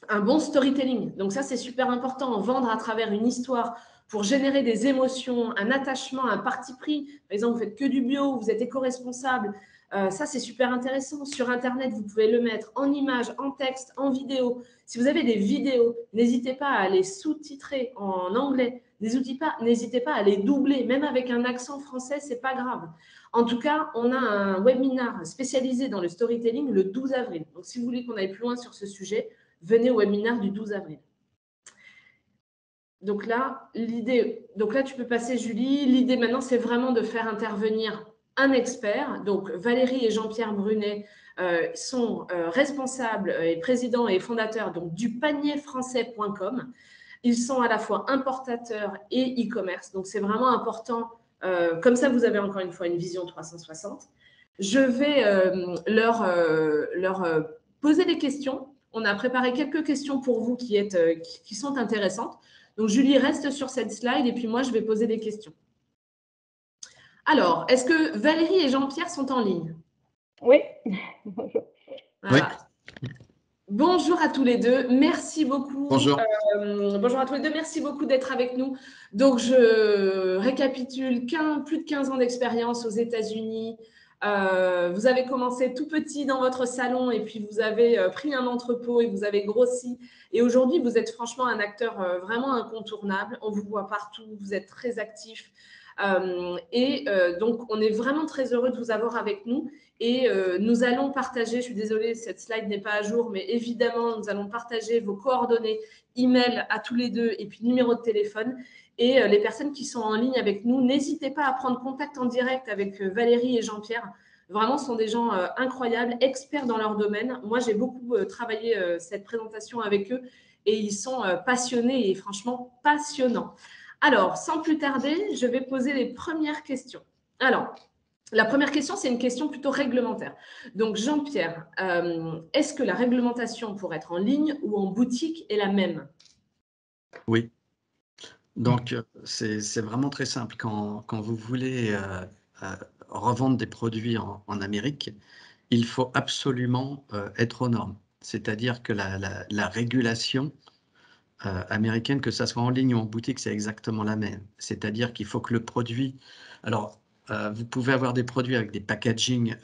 un bon storytelling. Donc, ça, c'est super important. Vendre à travers une histoire pour générer des émotions, un attachement, un parti pris. Par exemple, vous faites que du bio, vous êtes éco-responsable. Ça, c'est super intéressant. Sur Internet, vous pouvez le mettre en image, en texte, en vidéo. Si vous avez des vidéos, n'hésitez pas à les sous-titrer en anglais. N'hésitez pas à les doubler. Même avec un accent français, c'est pas grave. En tout cas, on a un webinaire spécialisé dans le storytelling le 12 avril. Donc, si vous voulez qu'on aille plus loin sur ce sujet, venez au webinaire du 12 avril. Donc là, tu peux passer, Julie. L'idée maintenant, c'est vraiment de faire intervenir un expert. Donc, Valérie et Jean-Pierre Brunet sont responsables et présidents et fondateurs du panierfrançais.com. Ils sont à la fois importateurs et e-commerce. Donc, c'est vraiment important. Comme ça, vous avez encore une fois une vision 360. Je vais leur poser des questions. On a préparé quelques questions pour vous qui sont intéressantes. Donc, Julie reste sur cette slide et puis moi, je vais poser des questions. Alors, est-ce que Valérie et Jean-Pierre sont en ligne? Oui. Bonjour. Voilà. Oui. Bonjour à tous les deux. Merci beaucoup. Bonjour. Bonjour à tous les deux. Merci beaucoup d'être avec nous. Donc, je récapitule plus de 15 ans d'expérience aux États-Unis. Vous avez commencé tout petit dans votre salon et puis vous avez pris un entrepôt et vous avez grossi. Et aujourd'hui, vous êtes franchement un acteur vraiment incontournable. On vous voit partout, vous êtes très actif. Donc, on est vraiment très heureux de vous avoir avec nous. Et nous allons partager, je suis désolée, cette slide n'est pas à jour, mais évidemment, nous allons partager vos coordonnées, email à tous les deux et puis numéro de téléphone. Et les personnes qui sont en ligne avec nous, n'hésitez pas à prendre contact en direct avec Valérie et Jean-Pierre. Vraiment, ce sont des gens incroyables, experts dans leur domaine. Moi, j'ai beaucoup travaillé cette présentation avec eux et ils sont passionnés et franchement passionnants. Alors, sans plus tarder, je vais poser les premières questions. Alors, la première question, c'est une question plutôt réglementaire. Donc, Jean-Pierre, est-ce que la réglementation pour être en ligne ou en boutique est la même? Oui. Donc, c'est vraiment très simple. Quand vous voulez revendre des produits en Amérique, il faut absolument être aux normes. C'est-à-dire que la régulation américaine, que ça soit en ligne ou en boutique, c'est exactement la même. C'est-à-dire qu'il faut que le produit... Alors, vous pouvez avoir des produits avec des packaging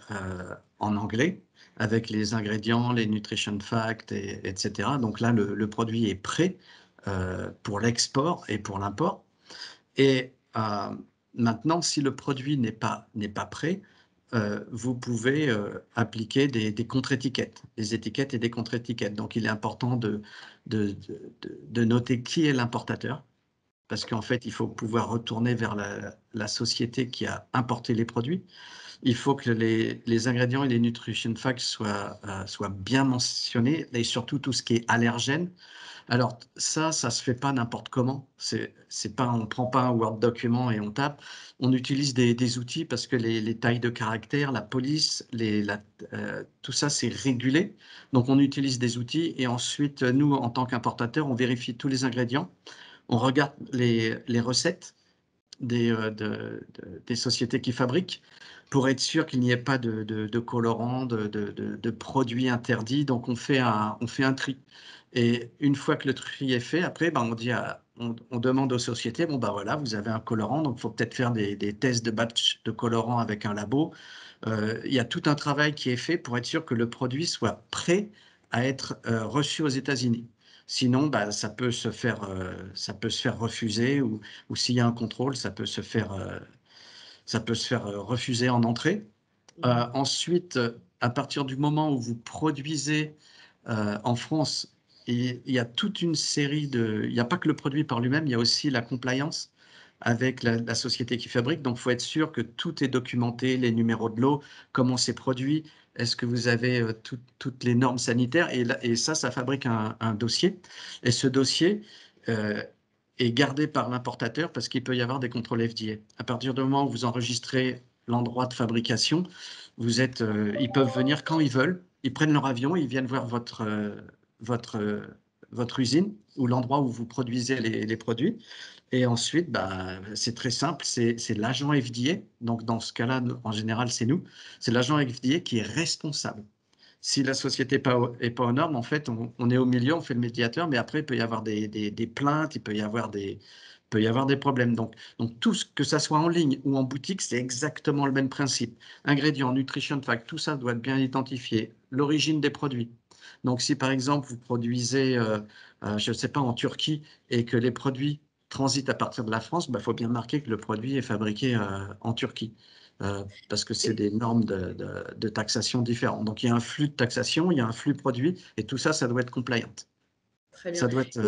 en anglais, avec les ingrédients, les nutrition facts, etc. Donc là, le produit est prêt pour l'export et pour l'import. Et maintenant, si le produit n'est pas prêt, vous pouvez appliquer des contre-étiquettes, des étiquettes et des contre-étiquettes. Donc, il est important de noter qui est l'importateur, parce qu'en fait, il faut pouvoir retourner vers la société qui a importé les produits. Il faut que les ingrédients et les nutrition facts soient bien mentionnés, et surtout tout ce qui est allergène. Alors ça se fait pas n'importe comment. C'est pas, on prend pas un Word document et on tape. On utilise des outils parce que les tailles de caractères, la police, tout ça c'est régulé. Donc on utilise des outils et ensuite nous en tant qu'importateurs, on vérifie tous les ingrédients. On regarde les recettes des sociétés qui fabriquent pour être sûr qu'il n'y ait pas de colorants, de produits interdits. Donc on fait un tri. Et une fois que le tri est fait, après, on demande aux sociétés, bon, voilà, vous avez un colorant, donc il faut peut-être faire des tests de batch de colorant avec un labo. Il y a tout un travail qui est fait pour être sûr que le produit soit prêt à être reçu aux États-Unis. Sinon, ça peut se faire refuser ou s'il y a un contrôle, ça peut se faire refuser en entrée. Ensuite, à partir du moment où vous produisez en France, il y a toute une série il n'y a pas que le produit par lui-même, il y a aussi la compliance avec la société qui fabrique. Donc, il faut être sûr que tout est documenté, les numéros de lot, comment c'est produit, est-ce que vous avez toutes les normes sanitaires, et ça fabrique un dossier. Et ce dossier est gardé par l'importateur parce qu'il peut y avoir des contrôles FDA. À partir du moment où vous enregistrez l'endroit de fabrication, ils peuvent venir quand ils veulent, ils prennent leur avion, ils viennent voir votre usine ou l'endroit où vous produisez les produits. Et ensuite, c'est très simple, c'est l'agent FDA. Donc, dans ce cas-là, en général, c'est nous. C'est l'agent FDA qui est responsable. Si la société n'est pas aux normes, en fait, on est au milieu, on fait le médiateur, mais après, il peut y avoir des plaintes, il peut y avoir des problèmes. Donc tout ce que ça soit en ligne ou en boutique, c'est exactement le même principe. Ingrédients, nutrition fact, tout ça doit être bien identifié. L'origine des produits. Donc, si par exemple, vous produisez, je ne sais pas, en Turquie et que les produits transitent à partir de la France, faut bien marquer que le produit est fabriqué en Turquie. Parce que c'est des normes de taxation différentes. Donc, il y a un flux de taxation, il y a un flux produit, et tout ça, ça doit être compliant. Très bien. Ça doit être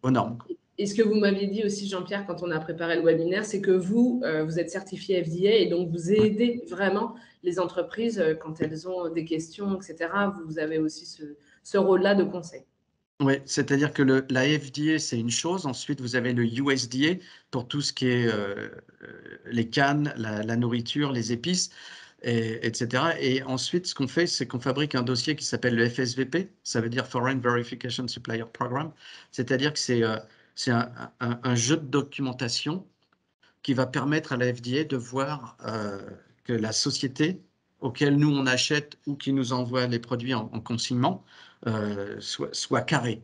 aux normes. Et ce que vous m'aviez dit aussi, Jean-Pierre, quand on a préparé le webinaire, c'est que vous êtes certifié FDA et donc vous aidez vraiment les entreprises quand elles ont des questions, etc. Vous avez aussi ce rôle-là de conseil. Oui, c'est-à-dire que la FDA, c'est une chose. Ensuite, vous avez le USDA pour tout ce qui est les cannes, la nourriture, les épices, etc. Et ensuite, ce qu'on fait, c'est qu'on fabrique un dossier qui s'appelle le FSVP. Ça veut dire Foreign Verification Supplier Program. C'est-à-dire que c'est un jeu de documentation qui va permettre à la FDA de voir que la société auquel nous on achète ou qui nous envoie les produits en consignement soit carré.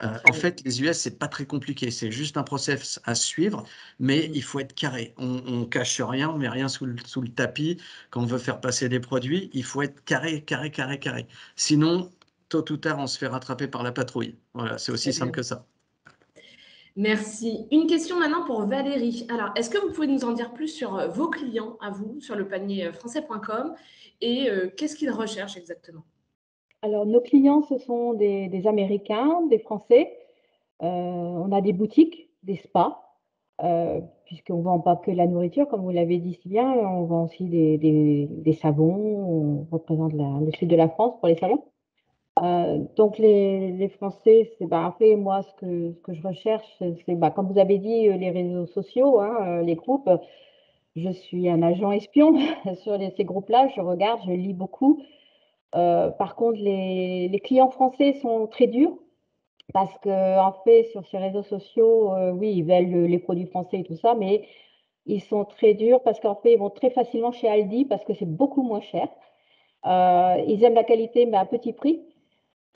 En fait, les US, c'est pas très compliqué, c'est juste un process à suivre, mais il faut être carré. On cache rien, on met rien sous le tapis. Quand on veut faire passer des produits, il faut être carré. Sinon, tôt ou tard, on se fait rattraper par la patrouille. Voilà, c'est aussi simple que ça. Merci. Une question maintenant pour Valérie. Alors, est-ce que vous pouvez nous en dire plus sur vos clients à vous, sur le panier français.com et qu'est-ce qu'ils recherchent exactement? Alors, nos clients, ce sont des Américains, des Français. On a des boutiques, des spas, puisqu'on ne vend pas que la nourriture, comme vous l'avez dit si bien, on vend aussi des savons, on représente le sud de la France pour les savons. Donc les Français, après moi ce que je recherche, c'est comme vous avez dit, les réseaux sociaux, hein, les groupes. Je suis un agent espion sur ces groupes-là. Je regarde, je lis beaucoup. Par contre, les clients français sont très durs parce que en fait, sur ces réseaux sociaux, oui, ils veulent les produits français et tout ça, mais ils sont très durs parce qu'en fait, ils vont très facilement chez Aldi parce que c'est beaucoup moins cher. Ils aiment la qualité, mais à petit prix.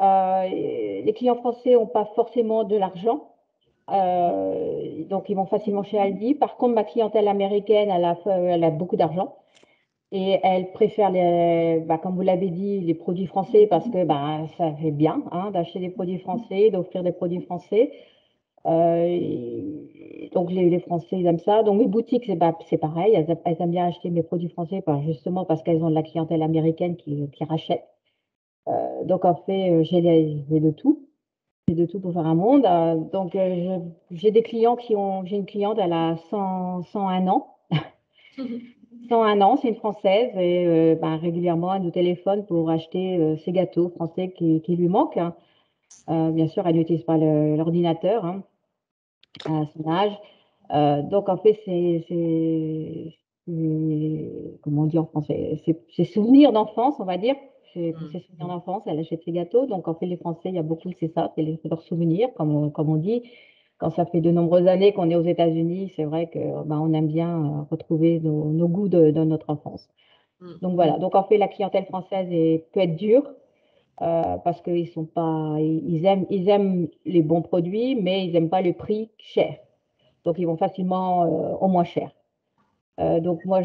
Les clients français n'ont pas forcément de l'argent, donc ils vont facilement chez Aldi. Par contre, ma clientèle américaine, elle a beaucoup d'argent et elle préfère, comme vous l'avez dit, les produits français parce que ça fait bien, hein, d'acheter des produits français, d'offrir des produits français. Donc les Français, ils aiment ça. Donc mes boutiques, c'est pareil, elles aiment bien acheter mes produits français justement parce qu'elles ont de la clientèle américaine qui rachète. Donc en fait, j'ai de tout. J'ai de tout pour faire un monde. Donc j'ai des clients j'ai une cliente, elle a 101 ans. 101 ans, c'est une Française et régulièrement, elle nous téléphone pour acheter ses gâteaux français qui lui manquent, hein. Bien sûr, elle n'utilise pas l'ordinateur, hein, à son âge. Donc en fait, comment on dit en français? C'est souvenirs d'enfance, on va dire. Pour ses souvenirs d'enfance, elle achète ses gâteaux. Donc en fait, les Français, il y a beaucoup, c'est ça, c'est leurs souvenirs, comme on dit. Quand ça fait de nombreuses années qu'on est aux États-Unis, c'est vrai que on aime bien retrouver nos goûts de notre enfance. Donc voilà. Donc en fait, la clientèle française peut être dure parce qu'ils sont pas, ils aiment les bons produits, mais ils n'aiment pas le prix cher. Donc ils vont facilement au moins cher. Donc moi,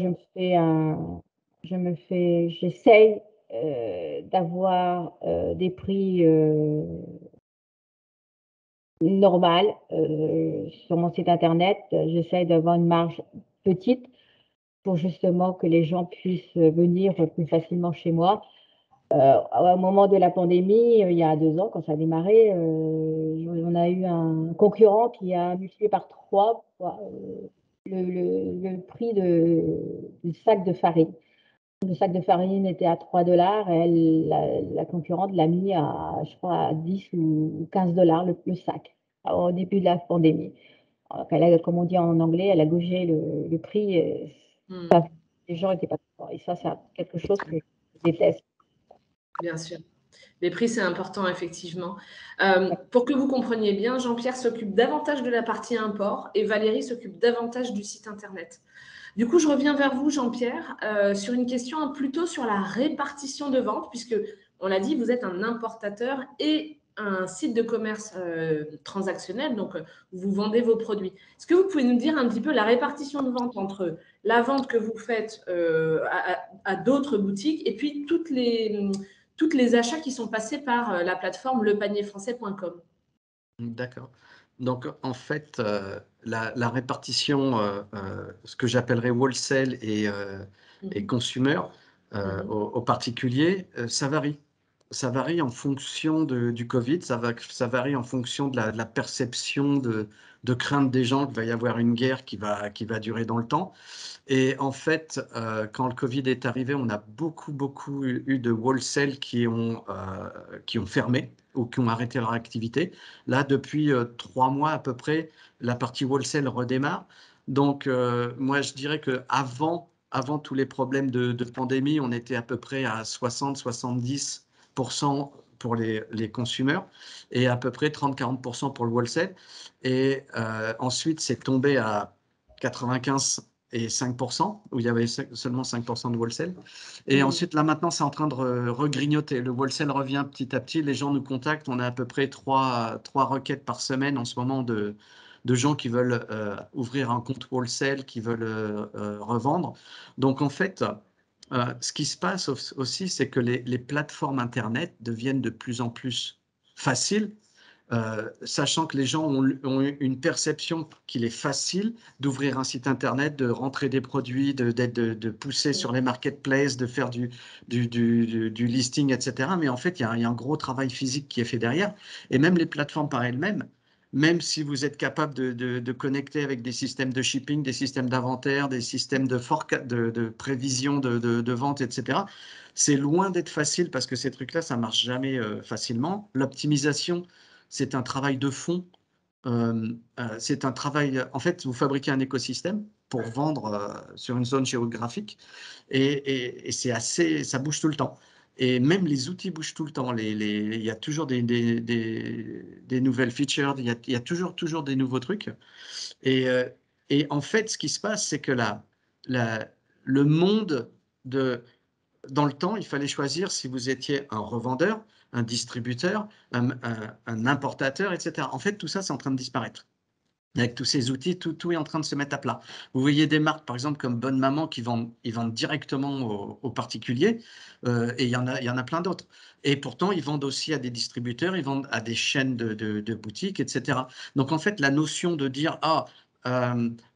j'essaye d'avoir des prix normal sur mon site internet. J'essaye d'avoir une marge petite pour justement que les gens puissent venir plus facilement chez moi. Au moment de la pandémie, il y a 2 ans, quand ça a démarré, on a eu un concurrent qui a multiplié par 3 le prix du sac de farine. Le sac de farine était à 3 $, et la concurrente l'a mis je crois, à 10 ou 15 $ le sac au début de la pandémie. Alors comme on dit en anglais, elle a gaugé le prix. Les gens n'étaient pas contents. Et ça, c'est quelque chose que je déteste. Bien sûr. Les prix, c'est important, effectivement. Pour que vous compreniez bien, Jean-Pierre s'occupe davantage de la partie import et Valérie s'occupe davantage du site Internet. Du coup, je reviens vers vous, Jean-Pierre, sur une question plutôt sur la répartition de vente, puisque, on l'a dit, vous êtes un importateur et un site de commerce transactionnel, donc vous vendez vos produits. Est-ce que vous pouvez nous dire un petit peu la répartition de vente entre la vente que vous faites à d'autres boutiques et puis toutes les achats qui sont passés par la plateforme lepanierfrançais.com? D'accord. Donc, en fait, la répartition, ce que j'appellerais wholesale et consumer, aux particuliers, ça varie. Ça varie en fonction du Covid, ça varie en fonction de la perception de crainte des gens qu'il va y avoir une guerre qui va durer dans le temps. Et en fait, quand le Covid est arrivé, on a beaucoup eu de wholesale qui ont fermé ou qui ont arrêté leur activité. Là, depuis 3 mois à peu près, la partie wholesale redémarre. Donc, moi, je dirais qu'avant tous les problèmes de pandémie, on était à peu près à 60-70% pour les consumers et à peu près 30-40% pour le wholesale. Et ensuite, c'est tombé à 95 et 5%, où il y avait seulement 5% de wholesale. Et ensuite, là, maintenant, c'est en train de regrignoter. Le wholesale revient petit à petit. Les gens nous contactent. On a à peu près 3 requêtes par semaine en ce moment de gens qui veulent ouvrir un compte wholesale, qui veulent revendre. Donc, en fait, ce qui se passe aussi, c'est que les plateformes Internet deviennent de plus en plus faciles, sachant que les gens ont une perception qu'il est facile d'ouvrir un site Internet, de rentrer des produits, de pousser sur les marketplaces, de faire du listing, etc. Mais en fait, il y a un gros travail physique qui est fait derrière. Et même les plateformes par elles-mêmes, même si vous êtes capable de connecter avec des systèmes de shipping, des systèmes d'inventaire, des systèmes de prévision de vente, etc. C'est loin d'être facile parce que ces trucs-là, ça ne marche jamais facilement. L'optimisation, c'est un travail de fond. C'est un travail, en fait, vous fabriquez un écosystème pour vendre sur une zone géographique et c'est assez, ça bouge tout le temps. Et même les outils bougent tout le temps. Il y a toujours des nouvelles features, il y a toujours des nouveaux trucs. Et en fait, ce qui se passe, c'est que le monde dans le temps, il fallait choisir si vous étiez un revendeur, un distributeur, un importateur, etc. En fait, tout ça, c'est en train de disparaître. Avec tous ces outils, tout est en train de se mettre à plat. Vous voyez des marques, par exemple, comme Bonne Maman, ils vendent directement aux particuliers, et il y en a plein d'autres. Et pourtant, ils vendent aussi à des distributeurs, ils vendent à des chaînes de boutiques, etc. Donc, en fait, la notion de dire,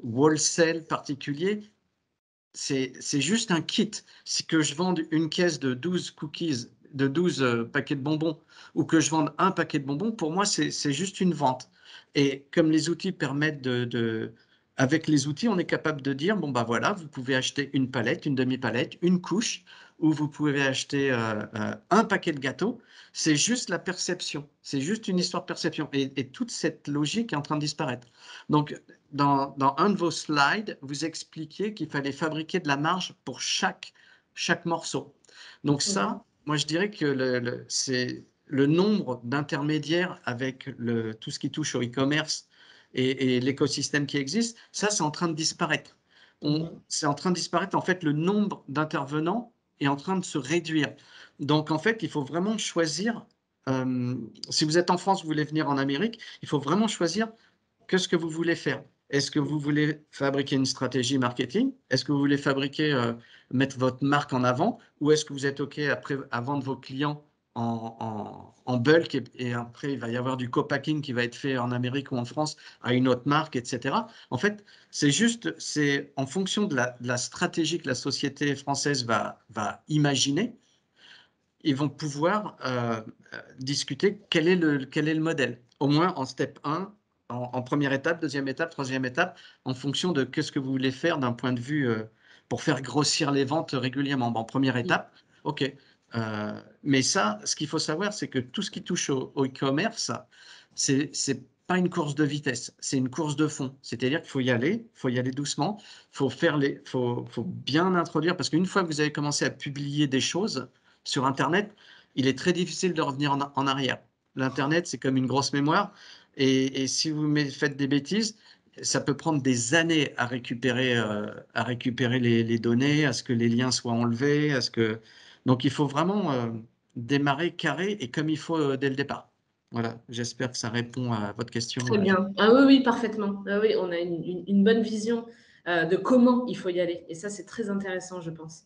wholesale particulier, c'est juste un kit. Si que je vende une caisse de 12 cookies, de 12 paquets de bonbons, ou que je vende un paquet de bonbons, pour moi, c'est juste une vente. Et comme les outils permettent avec les outils, on est capable de dire, bon, bah voilà, vous pouvez acheter une palette, une demi-palette, une couche, ou vous pouvez acheter un paquet de gâteaux. C'est juste la perception. C'est juste une histoire de perception. Et toute cette logique est en train de disparaître. Donc, dans un de vos slides, vous expliquiez qu'il fallait fabriquer de la marge pour chaque morceau. Donc ça, moi je dirais que c'est le nombre d'intermédiaires avec tout ce qui touche au e-commerce et l'écosystème qui existe, ça c'est en train de disparaître. C'est en train de disparaître, en fait le nombre d'intervenants est en train de se réduire. Donc en fait il faut vraiment choisir, si vous êtes en France, vous voulez venir en Amérique, il faut vraiment choisir qu'est-ce que vous voulez faire. Est-ce que vous voulez fabriquer une stratégie marketing? Est-ce que vous voulez mettre votre marque en avant? Ou est-ce que vous êtes OK à vendre vos clients en bulk et après, il va y avoir du co-packing qui va être fait en Amérique ou en France à une autre marque, etc. En fait, c'est en fonction de la stratégie que la société française va imaginer, ils vont pouvoir discuter quel est le modèle. Au moins en step 1, en première étape, deuxième étape, troisième étape, en fonction de qu'est-ce que vous voulez faire d'un point de vue pour faire grossir les ventes régulièrement. En première étape, OK. Mais ça, ce qu'il faut savoir, c'est que tout ce qui touche au e-commerce, c'est pas une course de vitesse, c'est une course de fond. C'est-à-dire qu'il faut y aller doucement, faut bien introduire, parce qu'une fois que vous avez commencé à publier des choses sur Internet, il est très difficile de revenir en arrière. L'Internet, c'est comme une grosse mémoire, et si vous faites des bêtises, ça peut prendre des années à récupérer les données, à ce que les liens soient enlevés, donc il faut vraiment démarrer carré et comme il faut dès le départ. Voilà, j'espère que ça répond à votre question. Très bien. Ah oui, oui, parfaitement. Ah oui, on a une bonne vision de comment il faut y aller. Et ça, c'est très intéressant, je pense.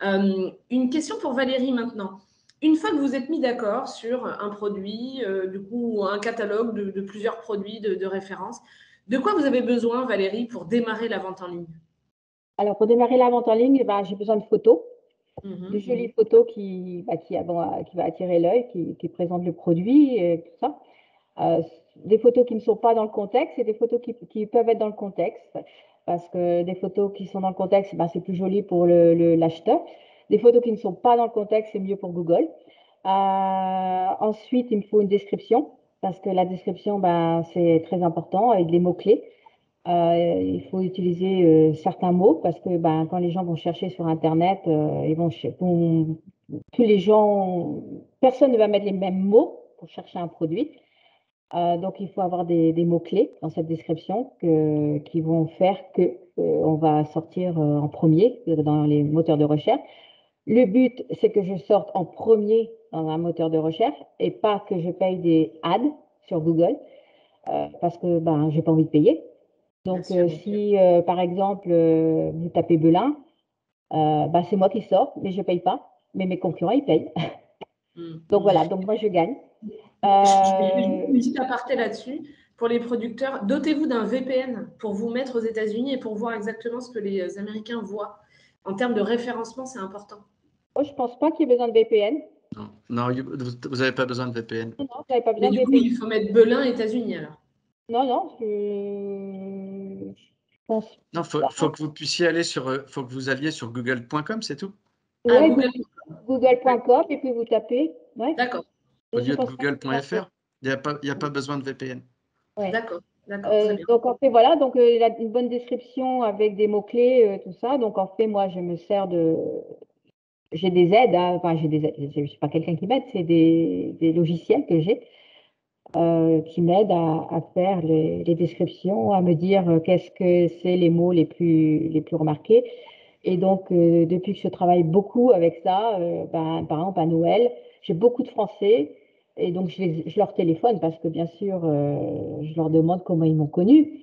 Une question pour Valérie maintenant. Une fois que vous êtes mis d'accord sur un produit, du coup, un catalogue de plusieurs produits de référence, de quoi vous avez besoin, Valérie, pour démarrer la vente en ligne? Alors, pour démarrer la vente en ligne, j'ai besoin de photos, de jolies photos qui va attirer l'œil, qui présentent le produit et tout ça. Des photos qui ne sont pas dans le contexte et des photos qui peuvent être dans le contexte, parce que des photos qui sont dans le contexte, c'est plus joli pour l'acheteur. Des photos qui ne sont pas dans le contexte, c'est mieux pour Google. Ensuite, il me faut une description, parce que la description, c'est très important, avec des mots-clés. Il faut utiliser certains mots, parce que quand les gens vont chercher sur Internet, tous les gens, personne ne va mettre les mêmes mots pour chercher un produit. Donc, il faut avoir des mots-clés dans cette description qui vont faire qu'on va sortir en premier dans les moteurs de recherche. Le but, c'est que je sorte en premier dans un moteur de recherche et pas que je paye des ads sur Google parce que je n'ai pas envie de payer. Donc, si par exemple, vous tapez Belin, c'est moi qui sors, mais je ne paye pas, mais mes concurrents, ils payent. Donc, voilà, donc moi, je gagne. Je vais juste une petite aparté là-dessus. Pour les producteurs, dotez-vous d'un VPN pour vous mettre aux États-Unis et pour voir exactement ce que les Américains voient. En termes de référencement, c'est important. Je ne pense pas qu'il y ait besoin de VPN. Non, vous n'avez pas besoin de VPN. Non, vous n'avez pas besoin Mais de du coup, VPN. il faut mettre Belin États-Unis alors. Non, non, je pense Non, pas. faut que vous puissiez aller sur, faut que vous alliez sur google.com, c'est tout. Ah, Ouais, Google. google.com et puis vous tapez. Ouais, D'accord, Au je lieu de pense pas que c'est marqué. google.fr, il y a pas besoin de VPN. Ouais. d'accord, d'accord, très bien. Donc en fait voilà, donc il a une bonne description avec des mots-clés, tout ça. Donc en fait moi je me sers de, j'ai des aides, hein. Enfin j'ai des aides, je suis pas quelqu'un qui m'aide, c'est des logiciels que j'ai qui m'aident à faire les descriptions, à me dire qu'est-ce que c'est les mots les plus remarqués. Et donc depuis que je travaille beaucoup avec ça, ben, par exemple à Noël, j'ai beaucoup de Français. Et donc, je leur téléphone parce que, bien sûr, je leur demande comment ils m'ont connu.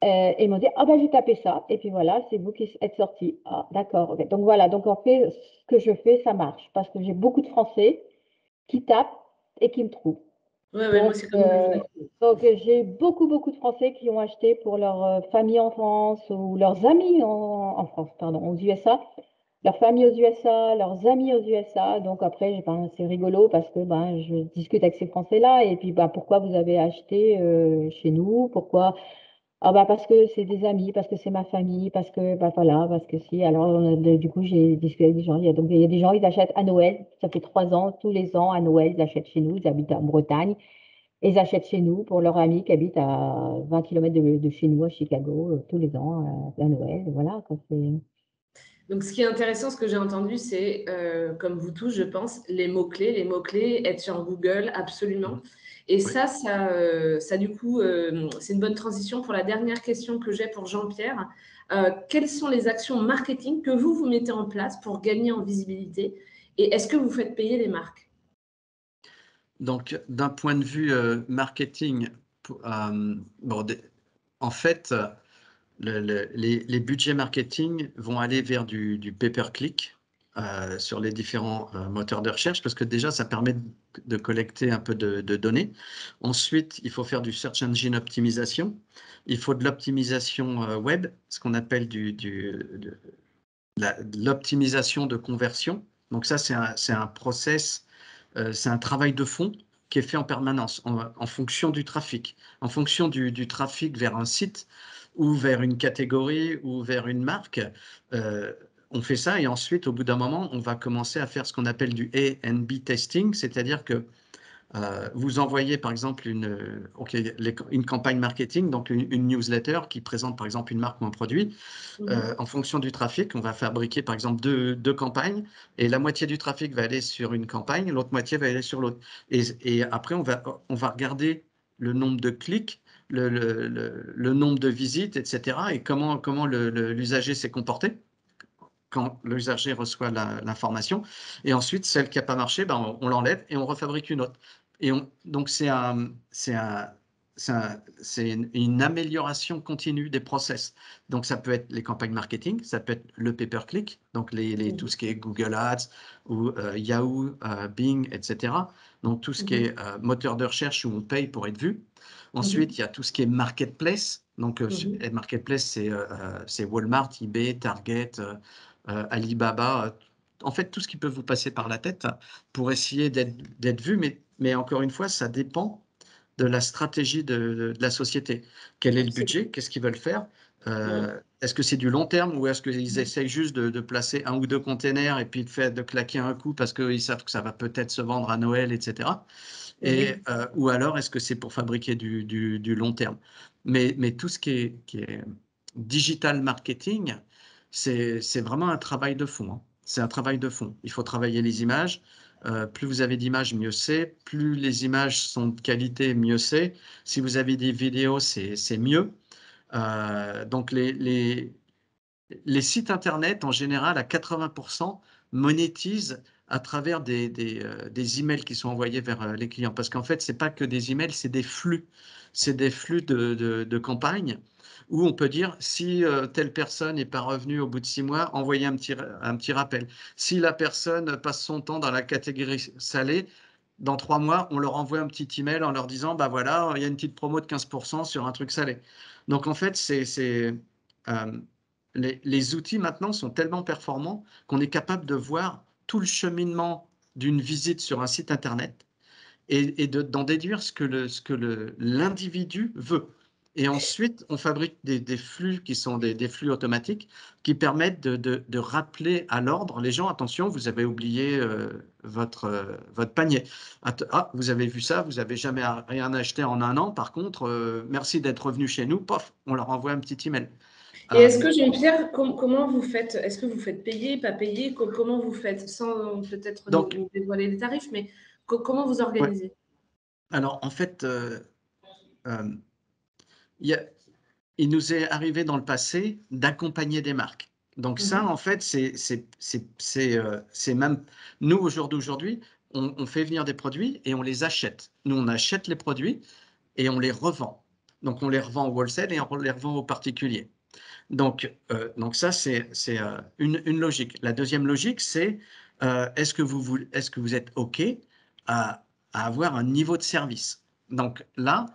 Et ils m'ont dit, ah ben j'ai tapé ça, et puis voilà, c'est vous qui êtes sorti. Ah, d'accord. Ok. Donc voilà, donc en fait, ce que je fais, ça marche, parce que j'ai beaucoup de Français qui tapent et qui me trouvent. Oui, ouais, moi Donc, c'est comme ça que je fais. j'ai beaucoup, beaucoup de Français qui ont acheté pour leur famille en France ou leurs amis en France, pardon, aux USA, leurs familles aux USA, leurs amis aux USA. Donc après, ben, c'est rigolo parce que ben, je discute avec ces Français-là et puis ben, pourquoi vous avez acheté chez nous? Pourquoi? Ah bah parce que c'est des amis, parce que c'est ma famille, parce que bah voilà, parce que si. Alors du coup j'ai discuté avec des gens. Il y a des gens, ils achètent à Noël. Ça fait 3 ans, tous les ans à Noël, ils achètent chez nous. Ils habitent en Bretagne et ils achètent chez nous pour leurs amis qui habitent à 20 km de chez nous à Chicago tous les ans à Noël. Et voilà quoi. Donc, ce qui est intéressant, ce que j'ai entendu, c'est, comme vous tous, je pense, les mots-clés. Les mots-clés, être sur Google, absolument. Et Oui. ça du coup, c'est une bonne transition pour la dernière question que j'ai pour Jean-Pierre. Quelles sont les actions marketing que vous mettez en place pour gagner en visibilité? Et est-ce que vous faites payer les marques? Donc, d'un point de vue marketing, bon, en fait, les budgets marketing vont aller vers du pay-per-click sur les différents moteurs de recherche parce que déjà, ça permet de collecter un peu de données. Ensuite, il faut faire du search engine optimisation. Il faut de l'optimisation web, ce qu'on appelle de l'optimisation de conversion. Donc ça, c'est un process, c'est un travail de fond qui est fait en permanence en fonction du trafic. En fonction du trafic vers un site ou vers une catégorie ou vers une marque, on fait ça et ensuite, au bout d'un moment, on va commencer à faire ce qu'on appelle du A&B testing, c'est-à-dire que vous envoyez par exemple une campagne marketing, donc une newsletter qui présente par exemple une marque ou un produit. En fonction du trafic, on va fabriquer par exemple deux campagnes et la moitié du trafic va aller sur une campagne, l'autre moitié va aller sur l'autre. Et après, on va regarder le nombre de clics, le nombre de visites, etc. et comment l'usager s'est comporté quand l'usager reçoit l'information. Et ensuite, celle qui n'a pas marché, ben, on l'enlève et on refabrique une autre. Donc, c'est une amélioration continue des process. Donc, ça peut être les campagnes marketing, ça peut être le pay-per-click, donc tout ce qui est Google Ads ou Yahoo, Bing, etc. Donc, tout ce qui est moteur de recherche où on paye pour être vu. Ensuite, il y a tout ce qui est marketplace. Donc, marketplace, c'est Walmart, eBay, Target, Alibaba. En fait, tout ce qui peut vous passer par la tête pour essayer d'être vu. Mais encore une fois, ça dépend de la stratégie de la société. Quel est le budget? Qu'est-ce qu'ils veulent faire? Est-ce que c'est du long terme ou est-ce qu'ils essayent juste de placer un ou deux containers et puis de claquer un coup parce qu'ils savent que ça va peut-être se vendre à Noël, etc. Ou alors, est-ce que c'est pour fabriquer du long terme? Mais tout ce qui est digital marketing, c'est vraiment un travail de fond, hein. C'est un travail de fond. Il faut travailler les images. Plus vous avez d'images, mieux c'est. Plus les images sont de qualité, mieux c'est. Si vous avez des vidéos, c'est mieux. Donc, les sites Internet, en général, à 80%, monétisent à travers des emails qui sont envoyés vers les clients. Parce qu'en fait, ce n'est pas que des emails, c'est des flux. C'est des flux de campagne où on peut dire, si telle personne n'est pas revenue au bout de 6 mois, envoyez un petit rappel. Si la personne passe son temps dans la catégorie salée, dans 3 mois, on leur envoie un petit email en leur disant, bah voilà, il y a une petite promo de 15% sur un truc salé. Donc en fait, les outils maintenant sont tellement performants qu'on est capable de voir tout le cheminement d'une visite sur un site Internet et d'en déduire ce que l'individu veut. Et ensuite, on fabrique des flux qui sont des flux automatiques qui permettent de rappeler à l'ordre les gens, attention, vous avez oublié votre panier. Ah, vous avez vu ça, vous n'avez jamais rien acheté en un an. Par contre, merci d'être revenu chez nous. Pof, on leur envoie un petit email. Et est-ce que, Jean-Pierre, comment vous faites? Est-ce que vous faites payer, pas payer? Comment vous faites? Sans peut-être nous dévoiler les tarifs, mais comment vous organisez? Alors, en fait, il nous est arrivé dans le passé d'accompagner des marques. Donc ça, en fait, c'est même… Nous, au jour d'aujourd'hui, on fait venir des produits et on les achète. Nous, on achète les produits et on les revend. Donc, on les revend au wholesale et on les revend aux particuliers. Donc ça, c'est une logique. La deuxième logique, c'est est-ce que vous êtes OK à avoir un niveau de service? Donc là,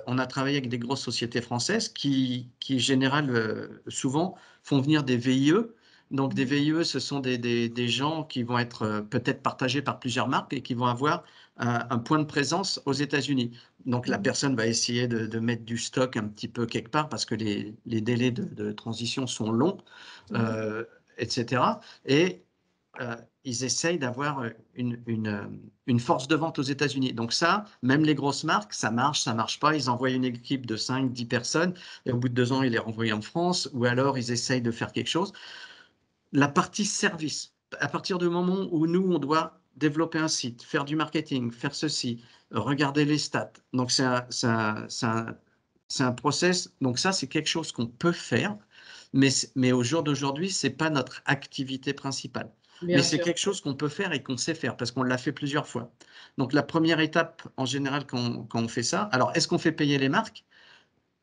on a travaillé avec des grosses sociétés françaises qui en général, souvent, font venir des VIE. Donc des VIE, ce sont des gens qui vont être peut-être partagés par plusieurs marques et qui vont avoir un point de présence aux États-Unis. Donc la personne va essayer de mettre du stock un petit peu quelque part parce que les délais de transition sont longs, etc. Et ils essayent d'avoir une force de vente aux États-Unis. Donc ça, même les grosses marques, ça marche pas. Ils envoient une équipe de 5, 10 personnes et au bout de 2 ans, ils les renvoient en France ou alors ils essayent de faire quelque chose. La partie service, à partir du moment où nous, on doit développer un site, faire du marketing, faire ceci, regarder les stats. Donc, c'est un process. Donc, ça, c'est quelque chose qu'on peut faire, mais au jour d'aujourd'hui, ce n'est pas notre activité principale. Mais c'est quelque chose qu'on peut faire et qu'on sait faire parce qu'on l'a fait plusieurs fois. Donc, la première étape, en général, quand on fait ça, alors, est-ce qu'on fait payer les marques?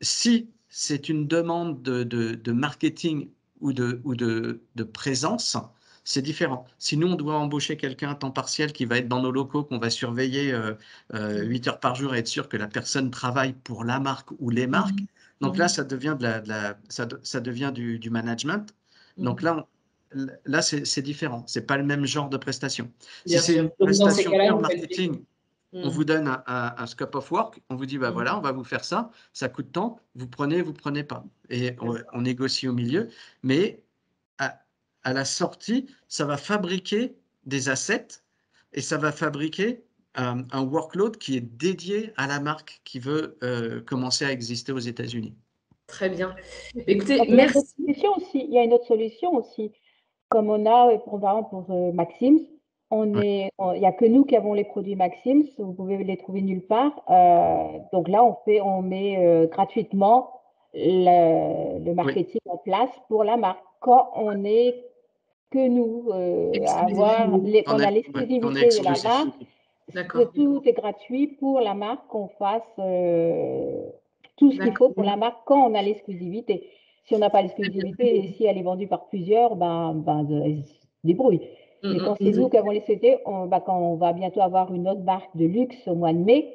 Si c'est une demande de marketing ou de présence, c'est différent. Si nous, on doit embaucher quelqu'un à temps partiel qui va être dans nos locaux, qu'on va surveiller 8 heures par jour et être sûr que la personne travaille pour la marque ou les marques, donc là, ça devient, ça devient du management. Donc là c'est différent. Ce n'est pas le même genre de prestation. Si c'est une prestation pure marketing, on vous donne un scope of work, on vous dit, bah voilà, on va vous faire ça, ça coûte tant, vous prenez pas. Et on négocie au milieu, mais à la sortie, ça va fabriquer des assets et ça va fabriquer un workload qui est dédié à la marque qui veut commencer à exister aux États-Unis. Très bien. Écoutez, merci. Il y a une autre solution aussi. Comme on a, par exemple, pour Maxims, il n'y a que nous qui avons les produits Maxims, vous pouvez les trouver nulle part. Donc là, on met gratuitement le marketing en place pour la marque. Quand on est que nous, on a l'exclusivité de la marque, tout est gratuit pour la marque, qu'on fasse tout ce qu'il faut pour la marque quand on a l'exclusivité. Si on n'a pas l'exclusivité et si elle est vendue par plusieurs, elle se débrouille. Mais quand c'est nous qui avons l'exclusivité, quand on va bientôt avoir une autre marque de luxe au mois de mai,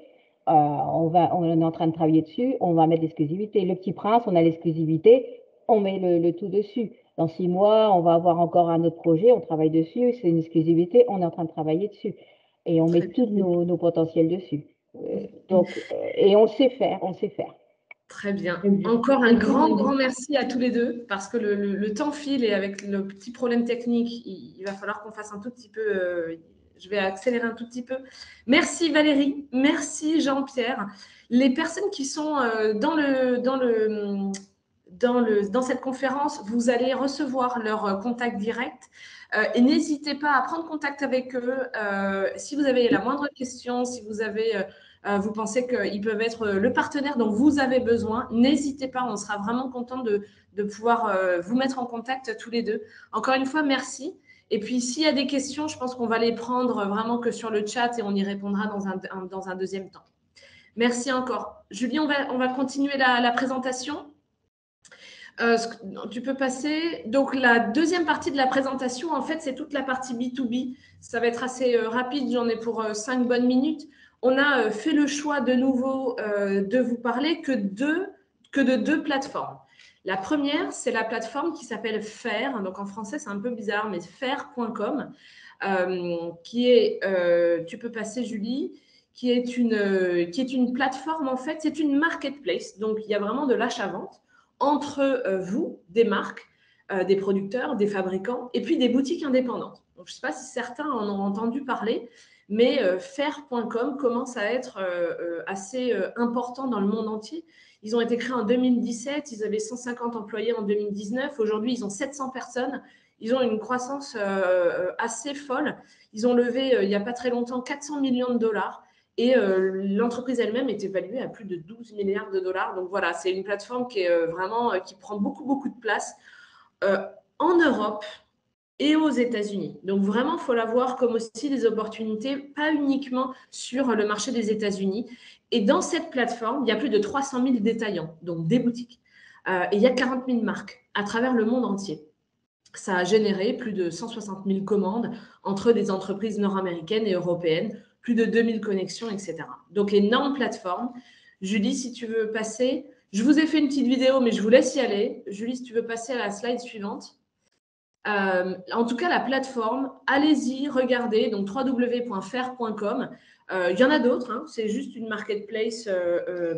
on est en train de travailler dessus, on va mettre l'exclusivité. Le Petit Prince, on a l'exclusivité, on met le tout dessus. Dans 6 mois, on va avoir encore un autre projet, on travaille dessus, c'est une exclusivité, on est en train de travailler dessus. Et on met tous nos potentiels dessus. Et on sait faire. Très bien. Encore un grand merci à tous les deux parce que le temps file et avec le petit problème technique, il va falloir qu'on fasse un tout petit peu, je vais accélérer un tout petit peu. Merci Valérie, merci Jean-Pierre. Les personnes qui sont dans cette conférence, vous allez recevoir leur contact direct et n'hésitez pas à prendre contact avec eux si vous avez la moindre question, si vous avez… vous pensez qu'ils peuvent être le partenaire dont vous avez besoin, n'hésitez pas, on sera vraiment content de pouvoir vous mettre en contact tous les deux. Encore une fois, merci. Et puis, s'il y a des questions, je pense qu'on va les prendre vraiment que sur le chat et on y répondra dans un deuxième temps. Merci encore. Julie, on va continuer la présentation. Tu peux passer. Donc, la deuxième partie de la présentation, en fait, c'est toute la partie B2B. Ça va être assez rapide, j'en ai pour 5 bonnes minutes. On a fait le choix de nouveau de vous parler que de 2 plateformes. La première, c'est la plateforme qui s'appelle Faire. Donc, en français, c'est un peu bizarre, mais faire.com, qui est, tu peux passer, Julie, qui est une plateforme, en fait, c'est une marketplace. Donc, il y a vraiment de l'achat-vente entre vous, des marques, des producteurs, des fabricants, et puis des boutiques indépendantes. Donc, je ne sais pas si certains en ont entendu parler, mais faire.com commence à être assez important dans le monde entier. Ils ont été créés en 2017, ils avaient 150 employés en 2019. Aujourd'hui, ils ont 700 personnes. Ils ont une croissance assez folle. Ils ont levé, il n'y a pas très longtemps, 400 millions de dollars. Et l'entreprise elle-même est évaluée à plus de 12 milliards de dollars. Donc voilà, c'est une plateforme qui est vraiment, qui prend beaucoup, beaucoup de place en Europe et aux États-Unis. Donc vraiment, il faut la voir comme aussi des opportunités, pas uniquement sur le marché des États-Unis. Et dans cette plateforme, il y a plus de 300 000 détaillants, donc des boutiques. Et il y a 40 000 marques à travers le monde entier. Ça a généré plus de 160 000 commandes entre des entreprises nord-américaines et européennes, plus de 2000 connexions, etc. Donc, énorme plateforme. Julie, si tu veux passer, je vous ai fait une petite vidéo, mais je vous laisse y aller. Julie, si tu veux passer à la slide suivante. En tout cas, la plateforme, allez-y, regardez, donc www.faire.com. Il y en a d'autres, hein, c'est juste une marketplace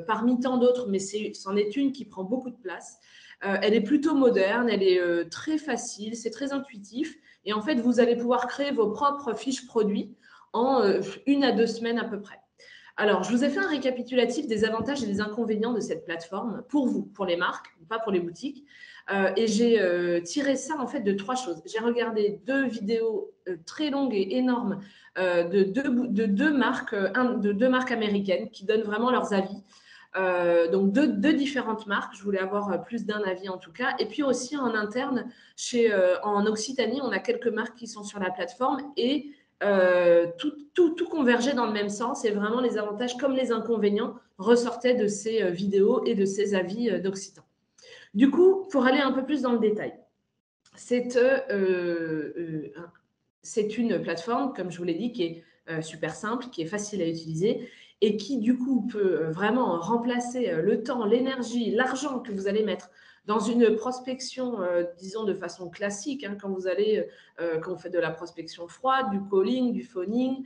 parmi tant d'autres, mais c'en est une qui prend beaucoup de place. Elle est plutôt moderne, elle est très facile, c'est très intuitif. Et en fait, vous allez pouvoir créer vos propres fiches produits en 1 à 2 semaines à peu près. Alors, je vous ai fait un récapitulatif des avantages et des inconvénients de cette plateforme pour vous, pour les marques, pas pour les boutiques. Et j'ai tiré ça en fait de 3 choses. J'ai regardé 2 vidéos très longues et énormes de deux marques américaines qui donnent vraiment leurs avis. Donc deux différentes marques, je voulais avoir plus d'un avis en tout cas. Et puis aussi en interne, en Occitanie, on a quelques marques qui sont sur la plateforme et tout convergeait dans le même sens et vraiment les avantages comme les inconvénients ressortaient de ces vidéos et de ces avis d'Occitan. Du coup, pour aller un peu plus dans le détail, c'est une plateforme, comme je vous l'ai dit, qui est super simple, qui est facile à utiliser et qui, du coup, peut vraiment remplacer le temps, l'énergie, l'argent que vous allez mettre dans une prospection, disons, de façon classique, hein, quand vous faites de la prospection froide, du calling, du phoning,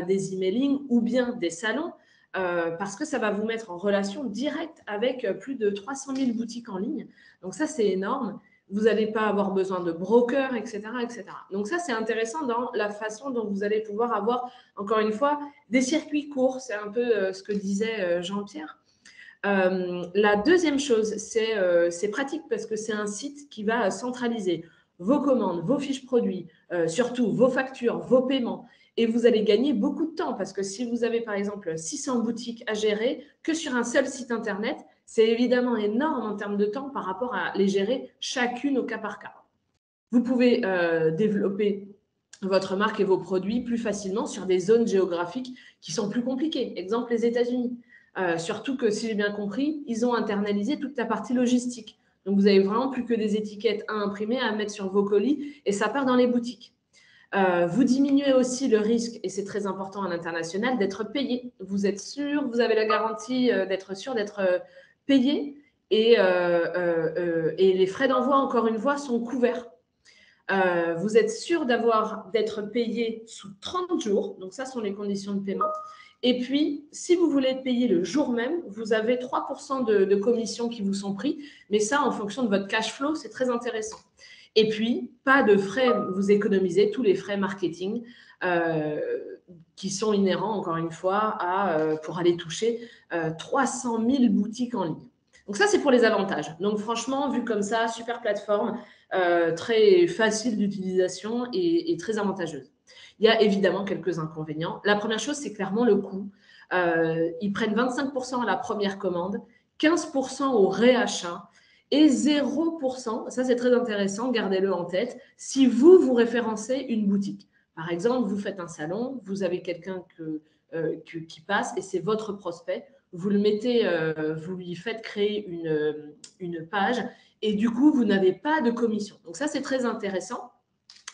des emailing ou bien des salons, parce que ça va vous mettre en relation directe avec plus de 300 000 boutiques en ligne. Donc ça, c'est énorme. Vous n'allez pas avoir besoin de broker, etc., etc. Donc ça, c'est intéressant dans la façon dont vous allez pouvoir avoir, encore une fois, des circuits courts. C'est un peu ce que disait Jean-Pierre. La deuxième chose, c'est pratique parce que c'est un site qui va centraliser vos commandes, vos fiches produits, surtout vos factures, vos paiements. Et vous allez gagner beaucoup de temps parce que si vous avez par exemple 600 boutiques à gérer que sur un seul site internet, c'est évidemment énorme en termes de temps par rapport à les gérer chacune au cas par cas. Vous pouvez développer votre marque et vos produits plus facilement sur des zones géographiques qui sont plus compliquées. Exemple, les États-Unis. Surtout que, si j'ai bien compris, ils ont internalisé toute la partie logistique. Donc, vous n'avez vraiment plus que des étiquettes à imprimer, à mettre sur vos colis et ça part dans les boutiques. Vous diminuez aussi le risque, et c'est très important à l'international, d'être payé. Vous êtes sûr, vous avez la garantie d'être sûr d'être payé et les frais d'envoi, encore une fois, sont couverts. Vous êtes sûr d'être payé sous 30 jours, donc ça sont les conditions de paiement. Et puis, si vous voulez être payé le jour même, vous avez 3% de commissions qui vous sont pris, mais ça, en fonction de votre cash flow, c'est très intéressant. Et puis, pas de frais, vous économisez tous les frais marketing qui sont inhérents, encore une fois, pour aller toucher 300 000 boutiques en ligne. Donc ça, c'est pour les avantages. Donc franchement, vu comme ça, super plateforme, très facile d'utilisation et très avantageuse. Il y a évidemment quelques inconvénients. La première chose, c'est clairement le coût. Ils prennent 25% à la première commande, 15% au réachat et 0%, ça c'est très intéressant, gardez-le en tête, si vous référencez une boutique. Par exemple, vous faites un salon, vous avez quelqu'un qui passe et c'est votre prospect. Vous le mettez, vous lui faites créer une page et du coup, vous n'avez pas de commission. Donc ça, c'est très intéressant.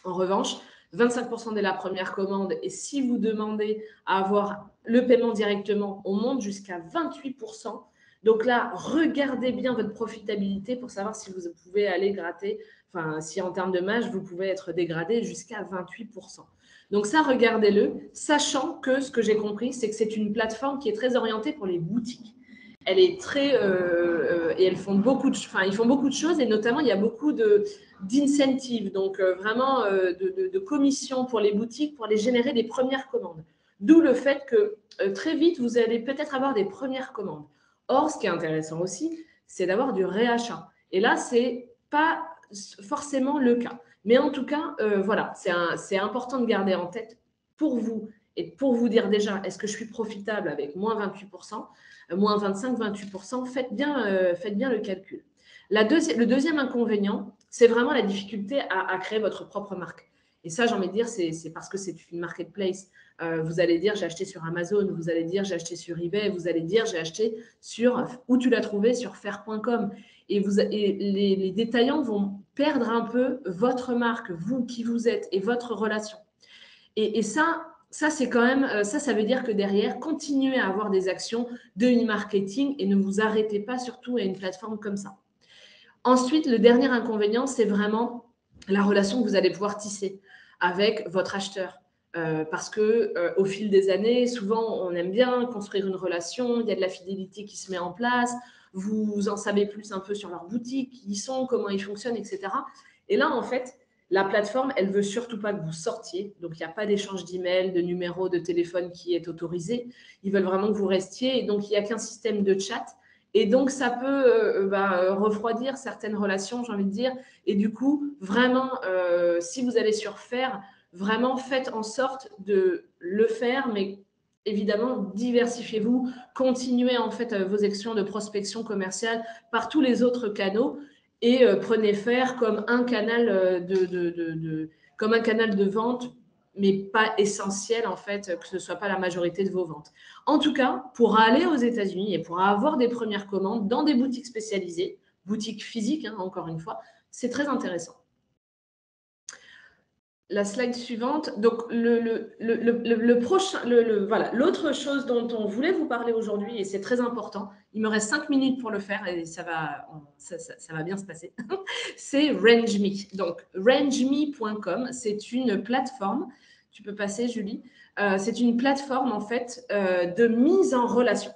En revanche, 25% dès la première commande et si vous demandez à avoir le paiement directement, on monte jusqu'à 28%. Donc là, regardez bien votre profitabilité pour savoir si vous pouvez aller gratter, enfin, si en termes de marge, vous pouvez être dégradé jusqu'à 28%. Donc ça, regardez-le, sachant que ce que j'ai compris, c'est que c'est une plateforme qui est très orientée pour les boutiques. Elle est très… et ils font beaucoup de choses, et notamment, il y a beaucoup d'incentives, donc vraiment de commissions pour les boutiques pour les générer des premières commandes. D'où le fait que très vite, vous allez peut-être avoir des premières commandes. Or, ce qui est intéressant aussi, c'est d'avoir du réachat. Et là, ce n'est pas forcément le cas. Mais en tout cas, voilà, c'est important de garder en tête pour vous et pour vous dire déjà, est-ce que je suis profitable avec moins 28%, moins 25, 28%, faites bien le calcul. Le deuxième inconvénient, c'est vraiment la difficulté à créer votre propre marque. Et ça, j'ai envie de dire, c'est parce que c'est une marketplace. Vous allez dire, j'ai acheté sur Amazon, vous allez dire, j'ai acheté sur eBay, vous allez dire, j'ai acheté sur, où tu l'as trouvé, sur faire.com. Et les détaillants vont perdre un peu votre marque, vous qui vous êtes et votre relation. Et ça c'est quand même, ça veut dire que derrière, continuez à avoir des actions de e-marketing et ne vous arrêtez pas surtout à une plateforme comme ça. Ensuite, le dernier inconvénient, c'est vraiment la relation que vous allez pouvoir tisser avec votre acheteur. Parce qu'au fil des années, souvent, on aime bien construire une relation, il y a de la fidélité qui se met en place, vous en savez plus un peu sur leur boutique, qui ils sont, comment ils fonctionnent, etc. Et là, en fait, la plateforme, elle ne veut surtout pas que vous sortiez. Donc, il n'y a pas d'échange d'email, de numéro de téléphone qui est autorisé. Ils veulent vraiment que vous restiez. Et donc, il n'y a qu'un système de chat. Et donc, ça peut refroidir certaines relations, j'ai envie de dire. Et du coup, vraiment, si vous allez sur Faire, vraiment faites en sorte de le faire, mais évidemment, diversifiez-vous, continuez en fait vos actions de prospection commerciale par tous les autres canaux et prenez Faire comme un canal comme un canal de vente, mais pas essentiel en fait, que ce ne soit pas la majorité de vos ventes. En tout cas, pour aller aux États-Unis et pour avoir des premières commandes dans des boutiques spécialisées, boutiques physiques, hein, encore une fois, c'est très intéressant. La slide suivante. Donc, voilà, l'autre chose dont on voulait vous parler aujourd'hui, et c'est très important, il me reste 5 minutes pour le faire et ça va bien se passer, c'est RangeMe. Donc, rangeme.com, c'est une plateforme, tu peux passer Julie, c'est une plateforme en fait de mise en relation.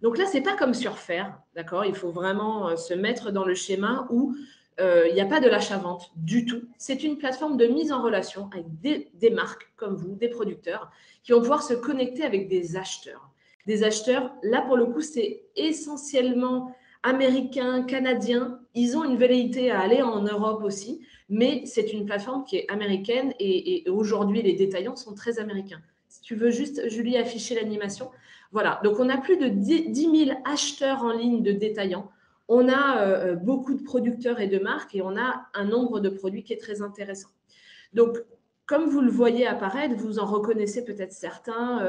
Donc là, c'est pas comme sur Faire, d'accord? Il faut vraiment se mettre dans le schéma où il n'y a pas de l'achat-vente du tout. C'est une plateforme de mise en relation avec des marques comme vous, des producteurs, qui vont pouvoir se connecter avec des acheteurs. Des acheteurs, là pour le coup, c'est essentiellement américains, canadiens. Ils ont une velléité à aller en Europe aussi, mais c'est une plateforme qui est américaine et aujourd'hui, les détaillants sont très américains. Si tu veux juste, Julie, afficher l'animation. Voilà, donc on a plus de 10 000 acheteurs en ligne de détaillants. On a beaucoup de producteurs et de marques et on a un nombre de produits qui est très intéressant. Donc, comme vous le voyez apparaître, vous en reconnaissez peut-être certains.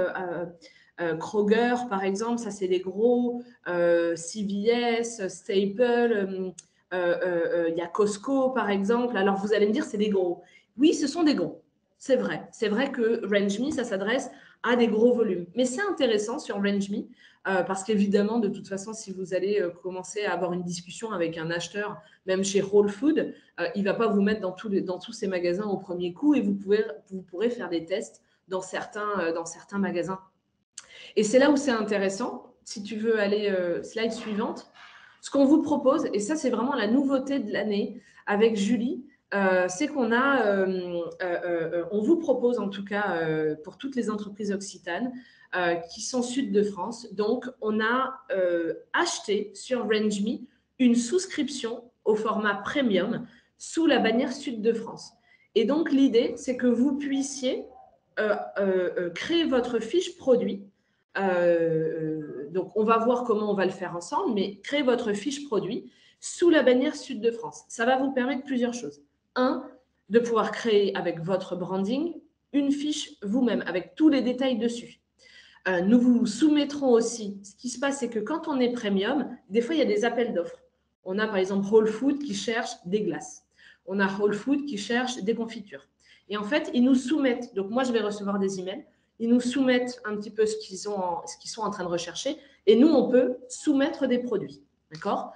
Kroger, par exemple, ça c'est des gros. CVS, Staples, il y a Costco, par exemple. Alors, vous allez me dire, c'est des gros. Oui, ce sont des gros. C'est vrai. C'est vrai que RangeMe, ça s'adresse à des gros volumes. Mais c'est intéressant sur RangeMe parce qu'évidemment, de toute façon, si vous allez commencer à avoir une discussion avec un acheteur, même chez Whole Foods, il ne va pas vous mettre dans tous ces magasins au premier coup et vous pourrez faire des tests dans certains magasins. Et c'est là où c'est intéressant. Si tu veux aller slide suivante, ce qu'on vous propose, et ça c'est vraiment la nouveauté de l'année avec Julie, c'est qu'on on vous propose en tout cas pour toutes les entreprises occitanes qui sont sud de France. Donc, on a acheté sur RangeMe une souscription au format premium sous la bannière sud de France. Et donc, l'idée, c'est que vous puissiez créer votre fiche produit. Donc, on va voir comment on va le faire ensemble, mais créer votre fiche produit sous la bannière sud de France. Ça va vous permettre plusieurs choses. Un, de pouvoir créer avec votre branding une fiche vous-même avec tous les détails dessus. Nous vous soumettrons aussi, ce qui se passe, c'est que quand on est premium, des fois, il y a des appels d'offres. On a par exemple Whole Foods qui cherche des glaces. On a Whole Foods qui cherche des confitures. Et en fait, ils nous soumettent, donc moi, je vais recevoir des emails, ils nous soumettent un petit peu ce qu'ils sont en train de rechercher et nous, on peut soumettre des produits. D'accord ?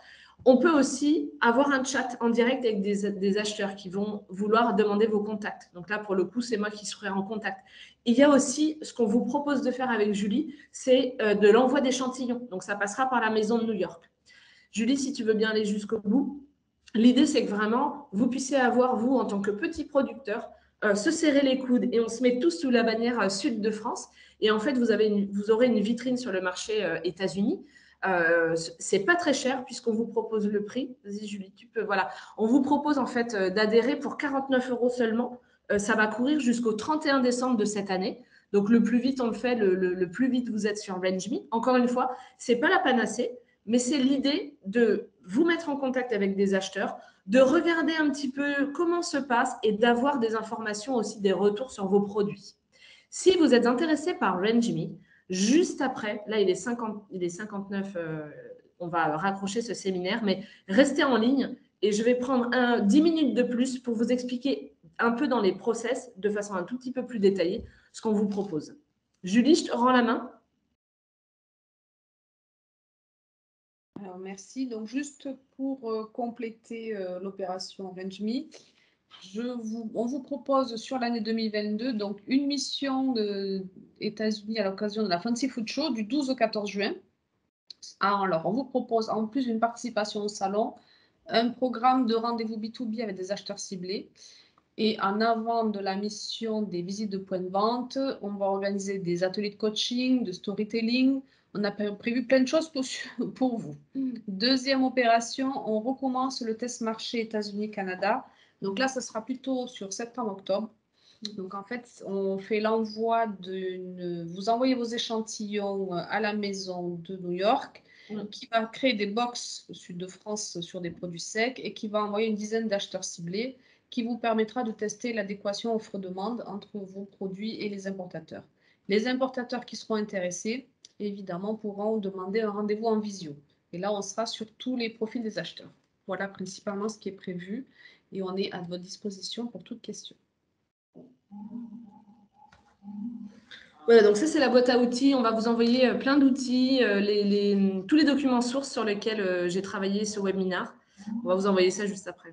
On peut aussi avoir un chat en direct avec des acheteurs qui vont vouloir demander vos contacts. Donc là, pour le coup, c'est moi qui serai en contact. Il y a aussi ce qu'on vous propose de faire avec Julie, c'est de l'envoi d'échantillons. Donc ça passera par la maison de New York. Julie, si tu veux bien aller jusqu'au bout, l'idée, c'est que vraiment, vous puissiez avoir, vous, en tant que petit producteur, se serrer les coudes et on se met tous sous la bannière sud de France. Et en fait, vous aurez une vitrine sur le marché États-Unis. C'est pas très cher puisqu'on vous propose le prix. Vas-y, Julie, tu peux. Voilà. On vous propose en fait d'adhérer pour 49 € seulement. Ça va courir jusqu'au 31 décembre de cette année. Donc, le plus vite on le fait, le plus vite vous êtes sur RangeMe. Encore une fois, c'est pas la panacée, mais c'est l'idée de vous mettre en contact avec des acheteurs, de regarder un petit peu comment se passe et d'avoir des informations aussi, des retours sur vos produits. Si vous êtes intéressé par RangeMe, juste après, là il est 59, on va raccrocher ce séminaire, mais restez en ligne et je vais prendre 10 minutes de plus pour vous expliquer un peu dans les process, de façon un tout petit peu plus détaillée, ce qu'on vous propose. Julie, je te rends la main. Alors, merci. Donc, juste pour compléter l'opération RangeMe, on vous propose sur l'année 2022 donc une mission des États-Unis à l'occasion de la Fancy Food Show du 12 au 14 juin. Alors, on vous propose en plus d'une participation au salon, un programme de rendez-vous B2B avec des acheteurs ciblés. Et en avant de la mission des visites de points de vente, on va organiser des ateliers de coaching, de storytelling. On a prévu plein de choses pour vous. Deuxième opération, on recommence le test marché États-Unis-Canada. Donc là, ce sera plutôt sur septembre-octobre. Donc en fait, on fait l'envoi vous envoyez vos échantillons à la maison de New York, qui va créer des box au sud de France sur des produits secs et qui va envoyer une dizaine d'acheteurs ciblés qui vous permettra de tester l'adéquation offre-demande entre vos produits et les importateurs. Les importateurs qui seront intéressés, évidemment, pourront demander un rendez-vous en visio. Et là, on sera sur tous les profils des acheteurs. Voilà principalement ce qui est prévu et on est à votre disposition pour toute question. Voilà, donc ça, c'est la boîte à outils. On va vous envoyer plein d'outils, tous les documents sources sur lesquels j'ai travaillé ce webinaire. On va vous envoyer ça juste après.